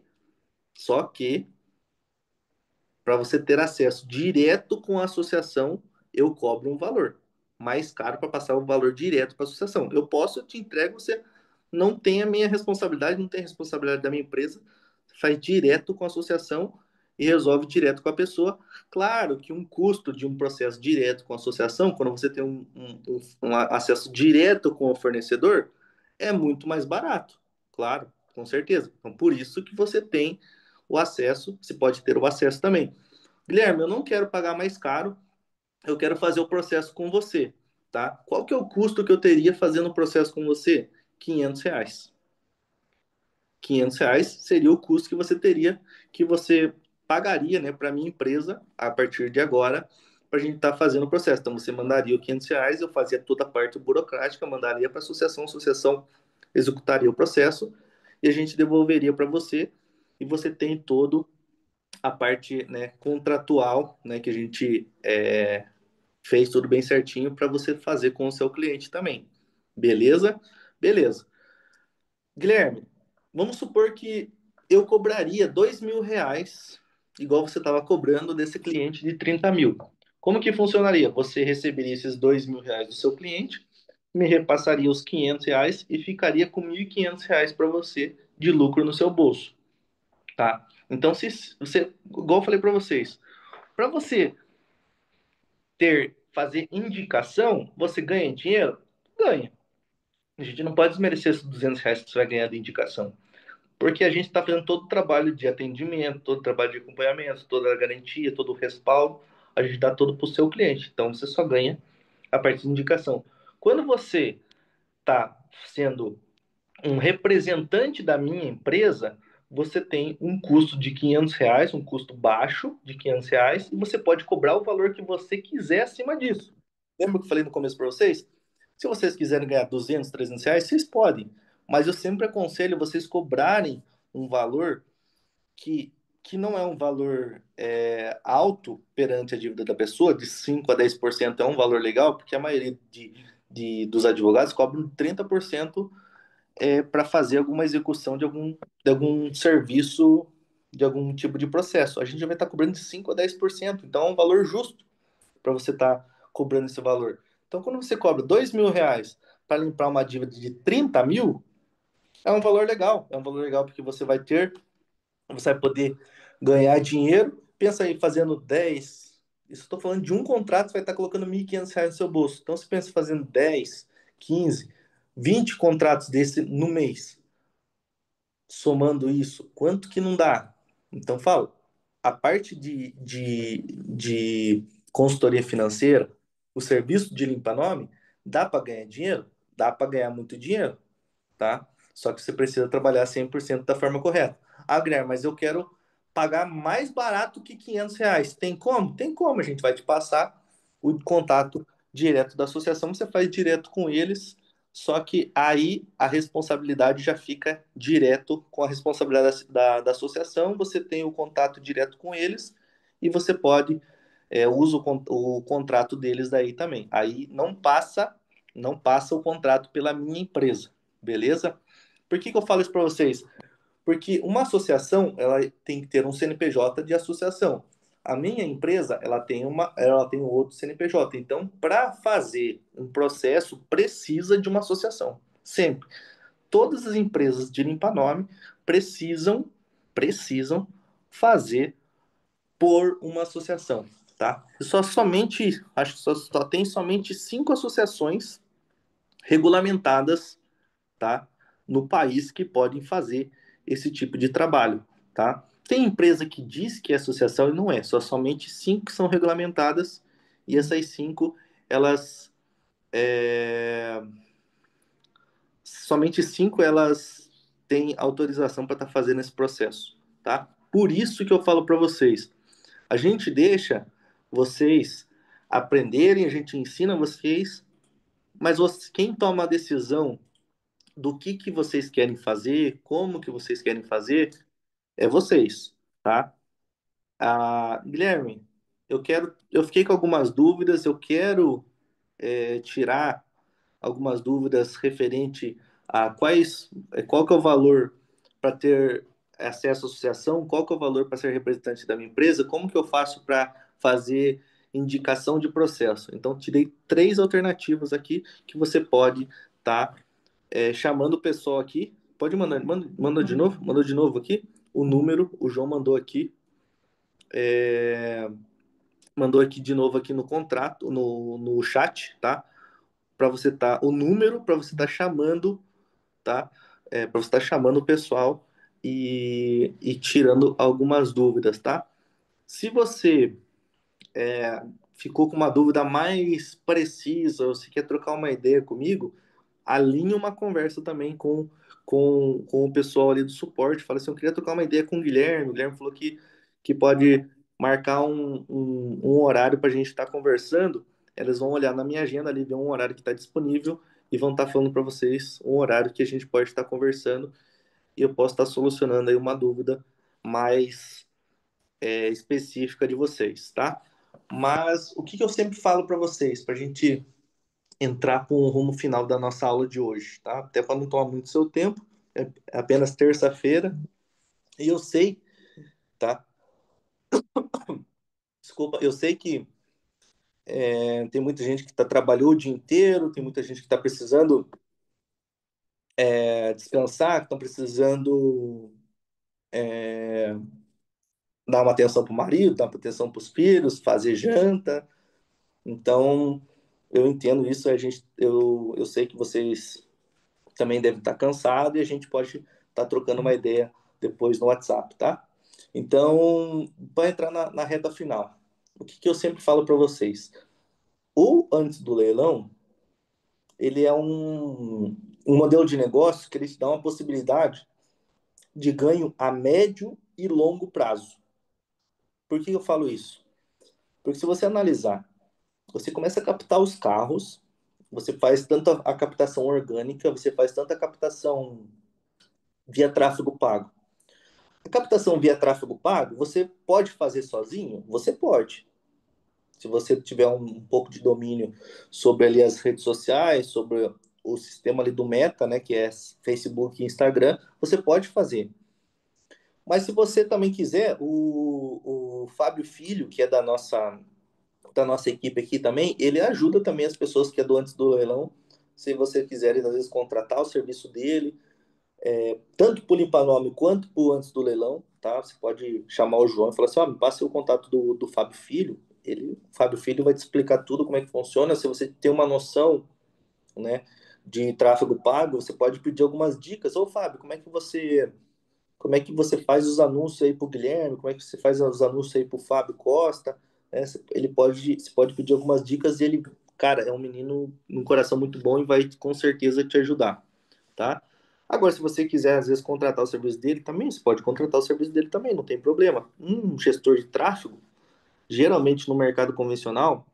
para você ter acesso direto com a associação, eu cobro um valor mais caro para passar o valor direto para a associação. Eu posso, eu te entrego, você não tem a minha responsabilidade, não tem a responsabilidade da minha empresa, faz direto com a associação e resolve direto com a pessoa. Claro que um custo de um processo direto com a associação, quando você tem um acesso direto com o fornecedor, é muito mais barato, claro, com certeza. Então, por isso que você tem o acesso, você pode ter o acesso também. Guilherme, eu não quero pagar mais caro, eu quero fazer o processo com você, tá? Qual que é o custo que eu teria fazendo o processo com você? R$ 500. R$ 500 seria o custo que você teria, que você pagaria, né, para minha empresa a partir de agora, para a gente estar fazendo o processo. Então você mandaria o R$ 500, eu fazia toda a parte burocrática, mandaria para a associação executaria o processo e a gente devolveria para você e você tem todo a parte, né, contratual, né, que a gente fez tudo bem certinho para você fazer com o seu cliente também. Beleza? Beleza. Guilherme, vamos supor que eu cobraria R$ 2.000, igual você estava cobrando desse cliente de 30 mil. Como que funcionaria? Você receberia esses R$ 2.000 do seu cliente, me repassaria os R$ 500 e ficaria com R$ 1.500 para você de lucro no seu bolso, tá? Então, se você, igual eu falei para vocês, para você fazer indicação, você ganha dinheiro? Ganha. A gente não pode desmerecer esses R$ 200 que você vai ganhar de indicação. Porque a gente está fazendo todo o trabalho de atendimento, todo o trabalho de acompanhamento, toda a garantia, todo o respaldo, a gente dá todo para o seu cliente. Então você só ganha a partir de indicação. Quando você está sendo um representante da minha empresa, você tem um custo de R$ 500, um custo baixo de R$ 500, e você pode cobrar o valor que você quiser acima disso. Lembra que eu falei no começo para vocês? Se vocês quiserem ganhar R$ 200, R$ 300, vocês podem. Mas eu sempre aconselho vocês cobrarem um valor que, que não é um valor alto perante a dívida da pessoa, de 5 a 10% é um valor legal, porque a maioria dos advogados cobram 30% para fazer alguma execução de algum serviço, de algum tipo de processo. A gente vai estar cobrando de 5 a 10%, então é um valor justo para você estar cobrando esse valor. Então, quando você cobra R$ 2.000 para limpar uma dívida de 30 mil, é um valor legal. É um valor legal porque você vai poder ganhar dinheiro. Pensa aí, fazendo 10. Isso eu estou falando de um contrato, você vai estar colocando R$ 1.500 no seu bolso. Então, você pensa fazendo 10, 15, 20 contratos desse no mês. somando isso, quanto que não dá? Então, falo, a parte de consultoria financeira, o serviço de limpa-nome, dá para ganhar dinheiro? Dá para ganhar muito dinheiro, tá? Só que você precisa trabalhar 100% da forma correta. Ah, Guilherme, mas eu quero pagar mais barato que R$ 500. Tem como? Tem como. A gente vai te passar o contato direto da associação, você faz direto com eles, só que aí a responsabilidade já fica direto com a responsabilidade da associação, você tem o contato direto com eles e você pode usa o contrato deles daí também. Aí não passa o contrato pela minha empresa, beleza? Por que que eu falo isso para vocês? Porque uma associação, ela tem que ter um CNPJ de associação. A minha empresa, ela tem um outro CNPJ. Então, para fazer um processo, precisa de uma associação. Sempre. Todas as empresas de limpa-nome precisam fazer por uma associação, tá? Acho que só tem somente 5 associações regulamentadas, tá? No país que podem fazer esse tipo de trabalho, tá? Tem empresa que diz que é associação e não é, só somente 5 que são regulamentadas e essas 5, elas somente 5 elas têm autorização para estar fazendo esse processo, tá? Por isso que eu falo para vocês, a gente deixa vocês aprenderem, a gente ensina vocês, mas quem toma a decisão do que vocês querem fazer, como que vocês querem fazer, é vocês, tá? Guilherme, eu fiquei com algumas dúvidas, eu quero tirar algumas dúvidas referente a qual que é o valor para ter acesso à associação, qual que é o valor para ser representante da minha empresa, como que eu faço para fazer indicação de processo. Então, tirei 3 alternativas aqui que você pode estar chamando o pessoal aqui. Pode mandar, manda de novo, mandou de novo aqui o número, o João mandou aqui, mandou aqui de novo aqui no contrato, no chat, tá? Para você o número para você estar chamando, tá? Para você estar chamando o pessoal e tirando algumas dúvidas, tá? Se você ficou com uma dúvida mais precisa, ou se quer trocar uma ideia comigo, alinhe uma conversa também com o pessoal ali do suporte. Fala assim, eu queria trocar uma ideia com o Guilherme. O Guilherme falou que pode marcar um horário para a gente estar conversando. Eles vão olhar na minha agenda ali, ver um horário que está disponível e vão estar falando para vocês um horário que a gente pode estar conversando e eu posso estar solucionando aí uma dúvida mais específica de vocês, tá? Mas o que eu sempre falo para vocês, para a gente entrar para um rumo final da nossa aula de hoje, tá? Até para não tomar muito seu tempo, é apenas terça-feira e eu sei, tá? Desculpa, eu sei que tem muita gente que trabalhou o dia inteiro, tem muita gente que está precisando descansar, que estão precisando dar uma atenção para o marido, dar uma atenção para os filhos, fazer janta. Então, eu entendo isso, eu sei que vocês também devem estar cansados e a gente pode estar trocando uma ideia depois no WhatsApp, tá? Então, para entrar na reta final, o que eu sempre falo para vocês? O antes do leilão, ele é um modelo de negócio que ele te dá uma possibilidade de ganho a médio e longo prazo. Por que eu falo isso? Porque se você analisar, você começa a captar os carros, você faz tanto a captação orgânica, você faz tanta captação via tráfego pago. A captação via tráfego pago, você pode fazer sozinho? Você pode. Se você tiver um pouco de domínio sobre ali as redes sociais, sobre o sistema ali do Meta, né, que é Facebook e Instagram, você pode fazer. Mas se você também quiser, o Fábio Filho, que é da nossa equipe aqui também, ele ajuda também as pessoas que é do antes do leilão. Se você quiser, às vezes, contratar o serviço dele, tanto por limpar nome quanto por antes do leilão, tá? Você pode chamar o João e falar assim, me passa o contato do Fábio Filho. O Fábio Filho vai te explicar tudo como é que funciona. Se você tem uma noção, né, de tráfego pago, você pode pedir algumas dicas. Ô, Fábio, como é que você como é que você faz os anúncios aí pro Guilherme, como é que você faz os anúncios aí pro Fábio Costa, né? Você pode pedir algumas dicas e ele, cara, é um menino um coração muito bom e vai com certeza te ajudar, tá? Agora, se você quiser, às vezes, contratar o serviço dele também, você pode contratar o serviço dele também, não tem problema. Um gestor de tráfego, geralmente no mercado convencional,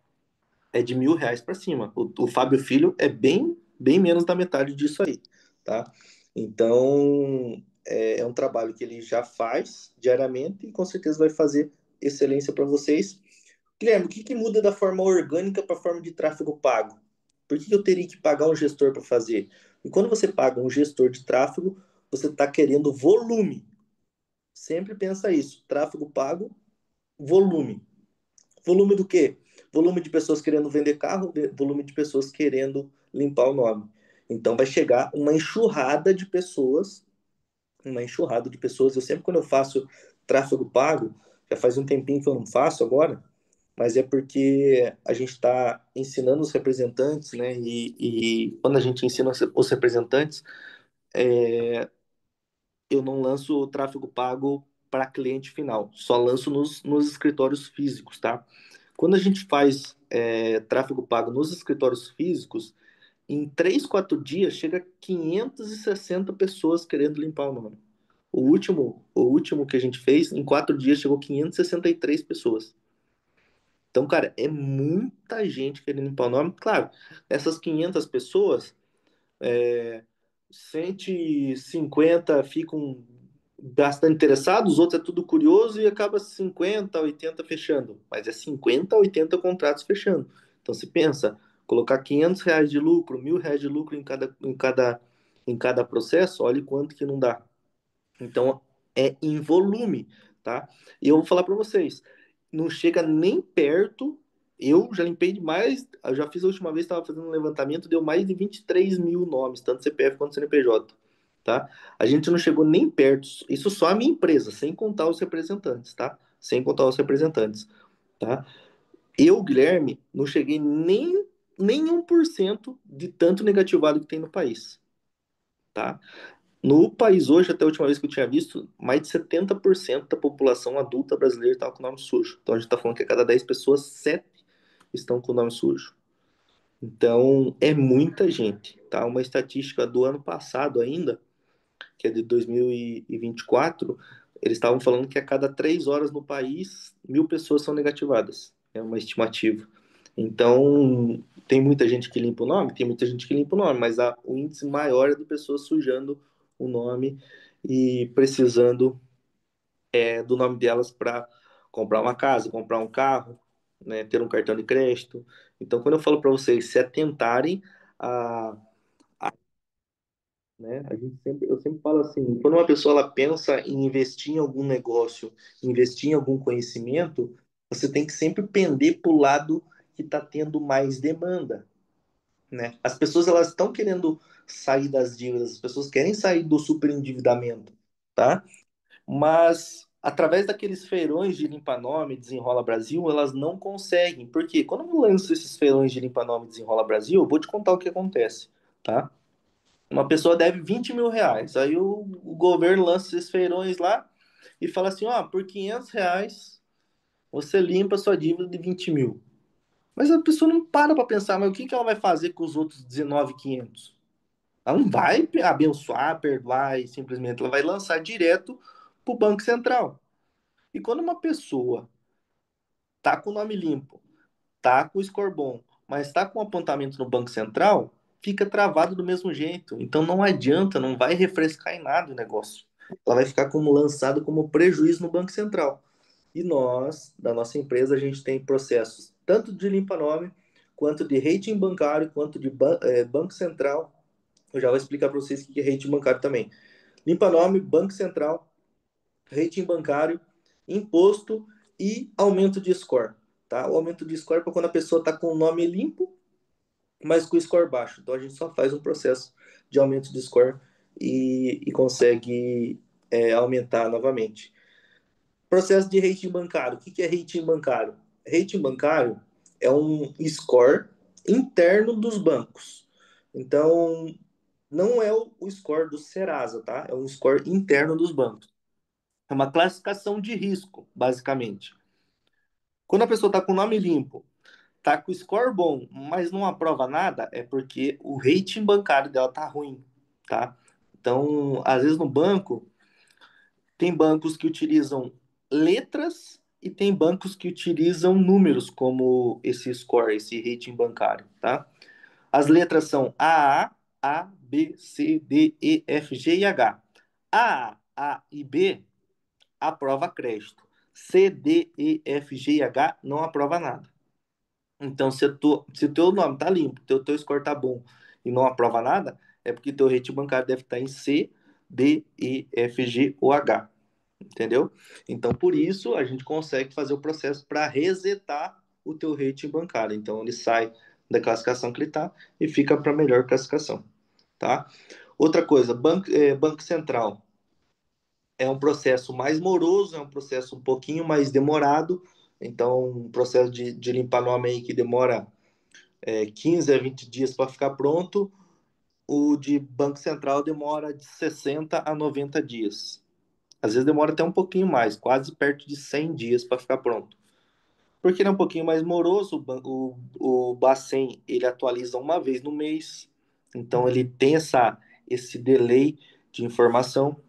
é de R$ 1.000 para cima. O Fábio Filho é bem menos da metade disso aí, tá? Então, é um trabalho que ele já faz diariamente e com certeza vai fazer excelência para vocês. Guilherme, o que, que muda da forma orgânica para a forma de tráfego pago? Por que eu teria que pagar um gestor para fazer? E quando você paga um gestor de tráfego, você está querendo volume. Sempre pensa isso. Tráfego pago, volume. Volume do quê? Volume de pessoas querendo vender carro, volume de pessoas querendo limpar o nome. Então vai chegar uma enxurrada de pessoas. Eu sempre quando eu faço tráfego pago, já faz um tempinho que eu não faço agora, mas é porque a gente está ensinando os representantes, né? E quando a gente ensina os representantes, eu não lanço o tráfego pago para cliente final, só lanço nos escritórios físicos, tá? Quando a gente faz tráfego pago nos escritórios físicos, em 3, 4 dias chega a 560 pessoas querendo limpar o nome. O último que a gente fez, em 4 dias chegou 563 pessoas. Então, cara, é muita gente querendo limpar o nome. Claro, essas 500 pessoas, é, 150 ficam bastante interessados, os outros é tudo curioso e acaba 50, 80 fechando. Mas é 50, 80 contratos fechando. Então se pensa, colocar R$ 500 de lucro, R$ 1.000 de lucro em cada processo, olha quanto que não dá. Então, é em volume, tá? E eu vou falar para vocês, não chega nem perto. Eu já limpei demais, eu já fiz a última vez, estava fazendo um levantamento, deu mais de 23 mil nomes, tanto CPF quanto CNPJ, tá? A gente não chegou nem perto, isso só a minha empresa, sem contar os representantes, tá? Sem contar os representantes, tá? Eu, Guilherme, não cheguei nem 1% de tanto negativado que tem no país, tá? No país hoje, até a última vez que eu tinha visto, mais de 70% da população adulta brasileira estava com o nome sujo. Então a gente está falando que a cada 10 pessoas, 7 estão com o nome sujo. Então é muita gente, tá? Uma estatística do ano passado ainda, que é de 2024, eles estavam falando que a cada 3 horas no país, 1.000 pessoas são negativadas. É uma estimativa. Então, tem muita gente que limpa o nome? Tem muita gente que limpa o nome, mas o índice maior é de pessoas sujando o nome e precisando do nome delas para comprar uma casa, comprar um carro, né, ter um cartão de crédito. Então, quando eu falo para vocês se atentarem a, né, eu sempre falo assim, quando uma pessoa ela pensa em investir em algum negócio, investir em algum conhecimento, você tem que sempre pender para o lado que está tendo mais demanda, né? As pessoas elas estão querendo sair das dívidas, as pessoas querem sair do superendividamento, tá? Mas através daqueles feirões de limpa-nome, Desenrola Brasil, elas não conseguem. Por quê? Quando eu lanço esses feirões de limpa-nome, Desenrola Brasil, eu vou te contar o que acontece, tá? Uma pessoa deve R$ 20.000. Aí o governo lança esses feirões lá e fala assim, ó, por R$ 500 você limpa a sua dívida de 20 mil. Mas a pessoa não para pensar, mas o que que ela vai fazer com os outros 19.500? Ela não vai abençoar, perdoar e simplesmente ela vai lançar direto para o Banco Central. E quando uma pessoa tá com o nome limpo, tá com o score bom, mas tá com um apontamento no Banco Central, fica travado do mesmo jeito. Então não adianta, não vai refrescar em nada o negócio. Ela vai ficar como lançado como prejuízo no Banco Central. E nós, da nossa empresa, a gente tem processos tanto de limpa-nome, quanto de rating bancário, quanto de Banco Central. Eu já vou explicar para vocês o que é rating bancário também. Limpa-nome, Banco Central, rating bancário, imposto e aumento de score. Tá? O aumento de score é para quando a pessoa está com o nome limpo, mas com o score baixo. Então a gente só faz um processo de aumento de score e consegue aumentar novamente. Processo de rating bancário. O que é rating bancário? Rating bancário é um score interno dos bancos. Então, não é o score do Serasa, tá? É um score interno dos bancos. É uma classificação de risco, basicamente. Quando a pessoa está com o nome limpo, está com o score bom, mas não aprova nada, é porque o rating bancário dela tá ruim, tá? Então, às vezes no banco, tem bancos que utilizam letras e tem bancos que utilizam números como esse score, esse rating bancário, tá? As letras são AA, A, B, C, D, E, F, G e H. A e B aprova crédito. C, D, E, F, G e H não aprova nada. Então, se o teu nome tá limpo, teu score tá bom e não aprova nada, é porque teu rate bancário deve estar em C, D, E, F, G ou H. Entendeu? Então, por isso, a gente consegue fazer o processo para resetar o teu rating bancário. Então, ele sai da classificação que ele está e fica para a melhor classificação. Tá? Outra coisa, Banco Central é um processo mais moroso, é um processo um pouquinho mais demorado. Então, um processo de limpar nome aí que demora 15 a 20 dias para ficar pronto. O de Banco Central demora de 60 a 90 dias. Às vezes demora até um pouquinho mais, quase perto de 100 dias para ficar pronto. Porque ele é um pouquinho mais moroso, o Bacen ele atualiza uma vez no mês, então ele tem esse delay de informação,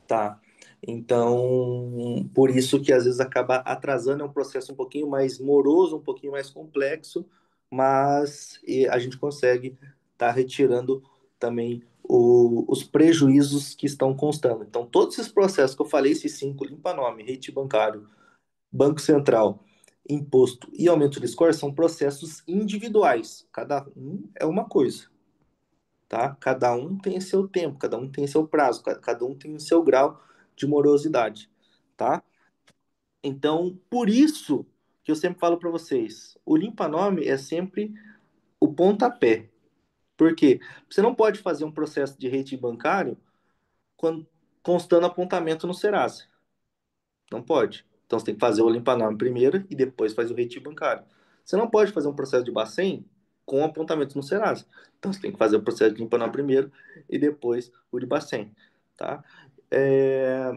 tá? Então, por isso que às vezes acaba atrasando, é um processo um pouquinho mais moroso, um pouquinho mais complexo, mas a gente consegue estar retirando também os prejuízos que estão constando. Então, todos esses processos que eu falei, esses cinco, limpa-nome, rete bancário, Banco Central, imposto e aumento de score, são processos individuais. Cada um é uma coisa, tá? Cada um tem seu tempo, cada um tem seu prazo, cada um tem o seu grau de morosidade, tá? Então, por isso que eu sempre falo para vocês, o limpa-nome é sempre o pontapé. Por quê? Você não pode fazer um processo de rating bancário quando, constando apontamento no Serasa. Não pode. Então você tem que fazer o limpa-nome primeiro e depois faz o rating bancário. Você não pode fazer um processo de Bacen com apontamento no Serasa. Então você tem que fazer o processo de limpa-nome primeiro e depois o de Bacen, tá? É...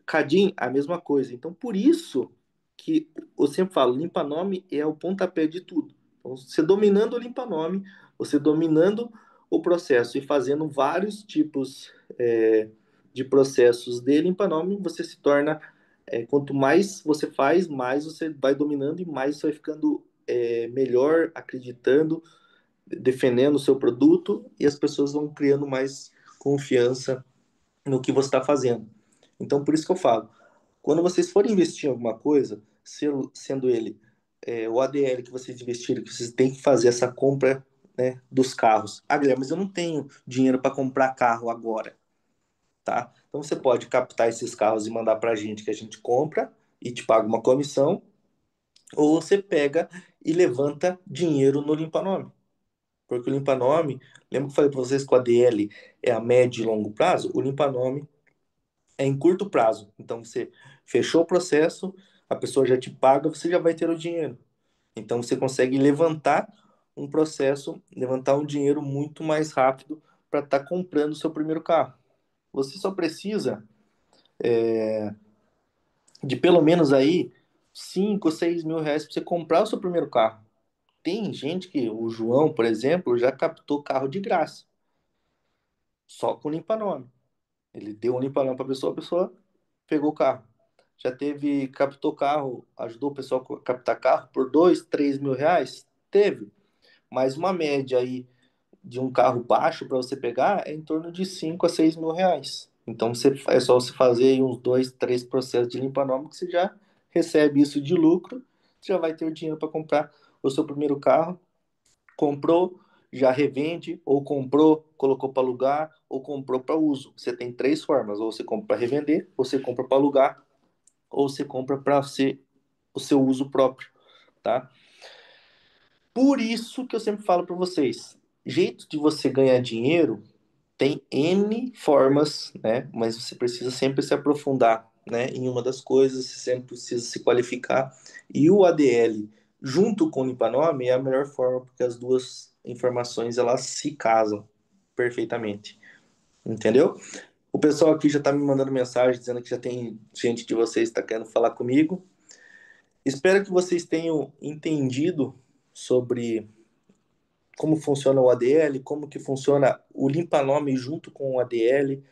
Cadim, a mesma coisa. Então, por isso que eu sempre falo, limpa-nome é o pontapé de tudo. Então, você dominando o limpa-nome, você dominando o processo e fazendo vários tipos de processos de limpa-nome, você se torna, quanto mais você faz, mais você vai dominando e mais você vai ficando melhor, acreditando, defendendo o seu produto e as pessoas vão criando mais confiança no que você está fazendo. Então, por isso que eu falo, quando vocês forem investir em alguma coisa, sendo ele o ADL que vocês investiram, que vocês têm que fazer essa compra, né, dos carros. Ah, Guilherme, mas eu não tenho dinheiro para comprar carro agora, tá? Então você pode captar esses carros e mandar para a gente que a gente compra e te paga uma comissão, ou você pega e levanta dinheiro no limpa-nome. Porque o limpa-nome, lembra que eu falei para vocês que o ADL é a médio e longo prazo? O limpa-nome é em curto prazo. Então você fechou o processo, a pessoa já te paga, você já vai ter o dinheiro. Então você consegue levantar um processo, levantar um dinheiro muito mais rápido para estar comprando o seu primeiro carro. Você só precisa de pelo menos aí 5, 6 mil reais para você comprar o seu primeiro carro. Tem gente que, o João, por exemplo, já captou carro de graça, só com limpa-nome. Ele deu um limpa-nome para a pessoa pegou o carro. Já teve, captou carro, ajudou o pessoal a captar carro por 2, 3 mil reais? Teve. Mas uma média aí de um carro baixo para você pegar é em torno de 5 a 6 mil reais. Então é só você fazer aí uns 2, 3 processos de limpa-nome que você já recebe isso de lucro, você já vai ter o dinheiro para comprar o seu primeiro carro. Comprou, já revende, ou comprou, colocou para alugar, ou comprou para uso. Você tem três formas: ou você compra para revender, ou você compra para alugar, ou você compra para ser o seu uso próprio, tá? Por isso que eu sempre falo para vocês, jeito de você ganhar dinheiro tem N formas, né? Mas você precisa sempre se aprofundar, né? Em uma das coisas, você sempre precisa se qualificar. E o ADL, junto com o Limpanome, é a melhor forma, porque as duas informações, elas se casam perfeitamente. Entendeu? O pessoal aqui já está me mandando mensagem dizendo que já tem gente de vocês que está querendo falar comigo. Espero que vocês tenham entendido sobre como funciona o ADL, como que funciona o limpa-nome junto com o ADL.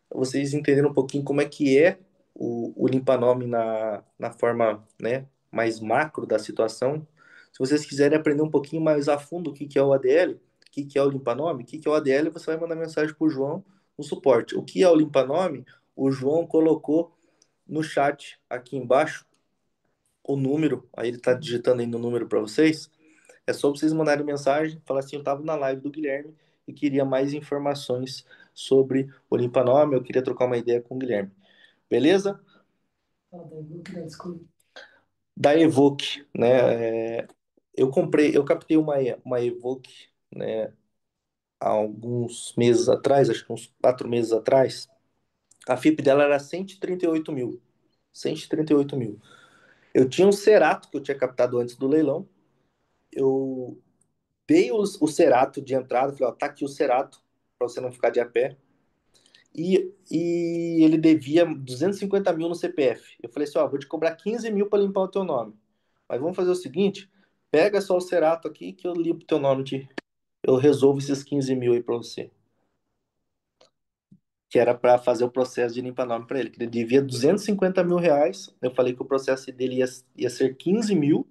Vocês entenderam um pouquinho como é que é o limpa-nome na forma, né, mais macro da situação. Se vocês quiserem aprender um pouquinho mais a fundo o que que é o ADL, o que que é o limpa-nome, o que que é o ADL, você vai mandar mensagem para o João no suporte. O que é o limpa-nome? O João colocou no chat aqui embaixo o número, aí ele está digitando aí no número para vocês. É só vocês mandarem mensagem, falar assim, eu estava na live do Guilherme e queria mais informações sobre o limpa-nome, eu queria trocar uma ideia com o Guilherme. Beleza? Da Evoque, né? Eu captei uma Evoque, né, há alguns meses atrás, acho que uns 4 meses atrás. A FIP dela era 138 mil. 138 mil. Eu tinha um Cerato que eu tinha captado antes do leilão. Eu dei o Cerato de entrada, falei, ó, tá aqui o Cerato, para você não ficar de a pé. E ele devia 250 mil no CPF. Eu falei assim, ó, vou te cobrar 15 mil para limpar o teu nome. Mas vamos fazer o seguinte, pega só o Cerato aqui que eu limpo o teu nome, eu resolvo esses 15 mil aí para você. Que era para fazer o processo de limpa nome para ele, que ele devia 250 mil reais. Eu falei que o processo dele ia ser 15 mil.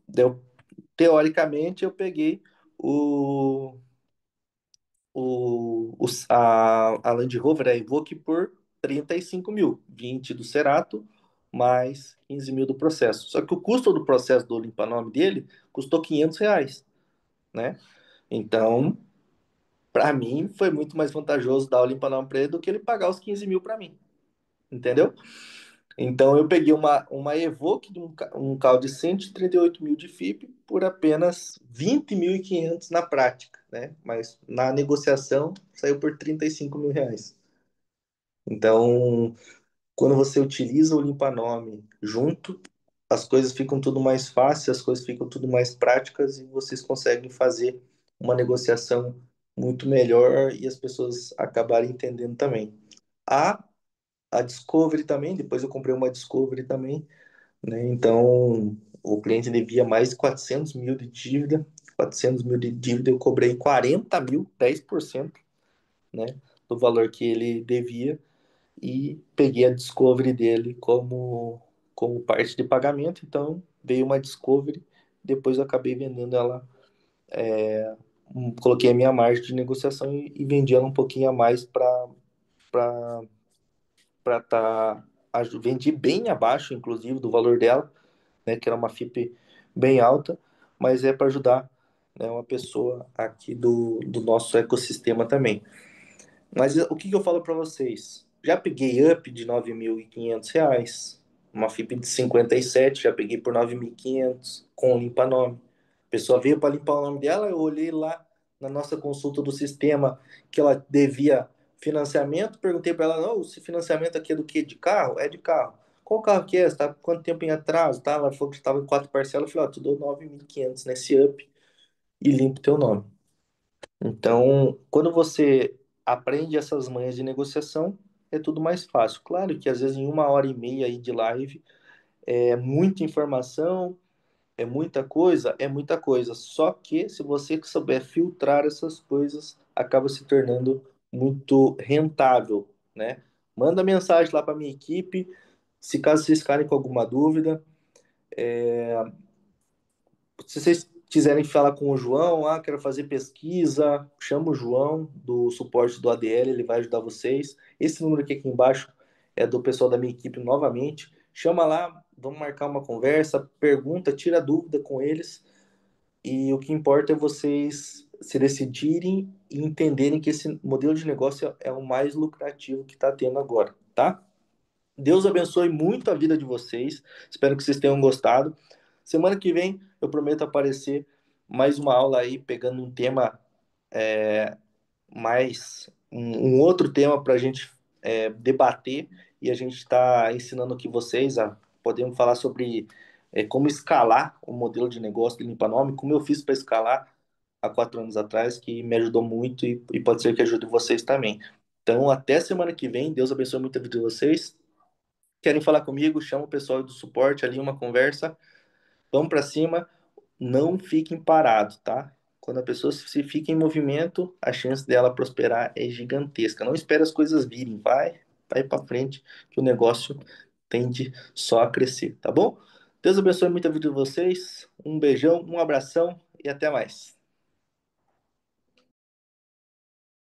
Deu, teoricamente, eu peguei o, a Land Rover, a Evoque, por 35 mil, 20 do Cerato, mais 15 mil do processo. Só que o custo do processo do limpa-nome dele custou 500 reais, né? Então, para mim, foi muito mais vantajoso dar o limpa-nome para ele do que ele pagar os 15 mil para mim, entendeu? Então, eu peguei uma Evoque, um carro de 138 mil de FIP, por apenas 20.500 na prática, né? Mas na negociação saiu por 35 mil reais. Então, quando você utiliza o limpa-nome junto, as coisas ficam tudo mais fáceis, as coisas ficam tudo mais práticas e vocês conseguem fazer uma negociação muito melhor e as pessoas acabarem entendendo também. A, a Discovery também, depois eu comprei uma Discovery também, né? Então, o cliente devia mais de 400 mil de dívida, 400 mil de dívida, eu cobrei 40 mil, 10%, né, do valor que ele devia e peguei a Discovery dele como parte de pagamento. Então, veio uma Discovery, depois eu acabei vendendo ela, coloquei a minha margem de negociação e vendi ela um pouquinho a mais para tá, vendi bem abaixo, inclusive, do valor dela, né, que era uma FIP bem alta, mas é para ajudar, né, uma pessoa aqui do nosso ecossistema também. Mas o que que eu falo para vocês? Já peguei up de 9.500 reais, uma FIP de 57, já peguei por 9.500 com limpa-nome. A pessoa veio para limpar o nome dela, eu olhei lá na nossa consulta do sistema que ela devia financiamento, perguntei para ela, não, esse financiamento aqui é do quê? De carro? É de carro. Qual carro que é? Está quanto tempo em atraso? Tá? Ela falou que estava em 4 parcelas. Eu falei, ó, tu dou 9.500 nesse up e limpo teu nome. Então, quando você aprende essas manhas de negociação, é tudo mais fácil. Claro que às vezes em 1 hora e meia aí de live é muita informação, é muita coisa. Só que se você souber filtrar essas coisas, acaba se tornando muito rentável, né? Manda mensagem lá para minha equipe, se caso vocês ficarem com alguma dúvida. Se vocês quiserem falar com o João, quero fazer pesquisa, chama o João do suporte do ADL, ele vai ajudar vocês. Esse número aqui embaixo é do pessoal da minha equipe novamente. Chama lá, vamos marcar uma conversa, pergunta, tira dúvida com eles. E o que importa é vocês se decidirem e entenderem que esse modelo de negócio é o mais lucrativo que está tendo agora, tá? Deus abençoe muito a vida de vocês. Espero que vocês tenham gostado. Semana que vem eu prometo aparecer mais uma aula aí, pegando um tema um outro tema para a gente debater e a gente está ensinando aqui vocês a podemos falar sobre como escalar o modelo de negócio de Limpa Nome, como eu fiz para escalar há 4 anos atrás, que me ajudou muito e pode ser que ajude vocês também. Então, até semana que vem. Deus abençoe muito a vida de vocês. Querem falar comigo? Chama o pessoal do suporte ali, uma conversa. Vamos para cima. Não fiquem parados, tá? Quando a pessoa se fica em movimento, a chance dela prosperar é gigantesca. Não espere as coisas virem, vai para frente, que o negócio tende só a crescer, tá bom? Deus abençoe muito a vida de vocês. Um beijão, um abração e até mais.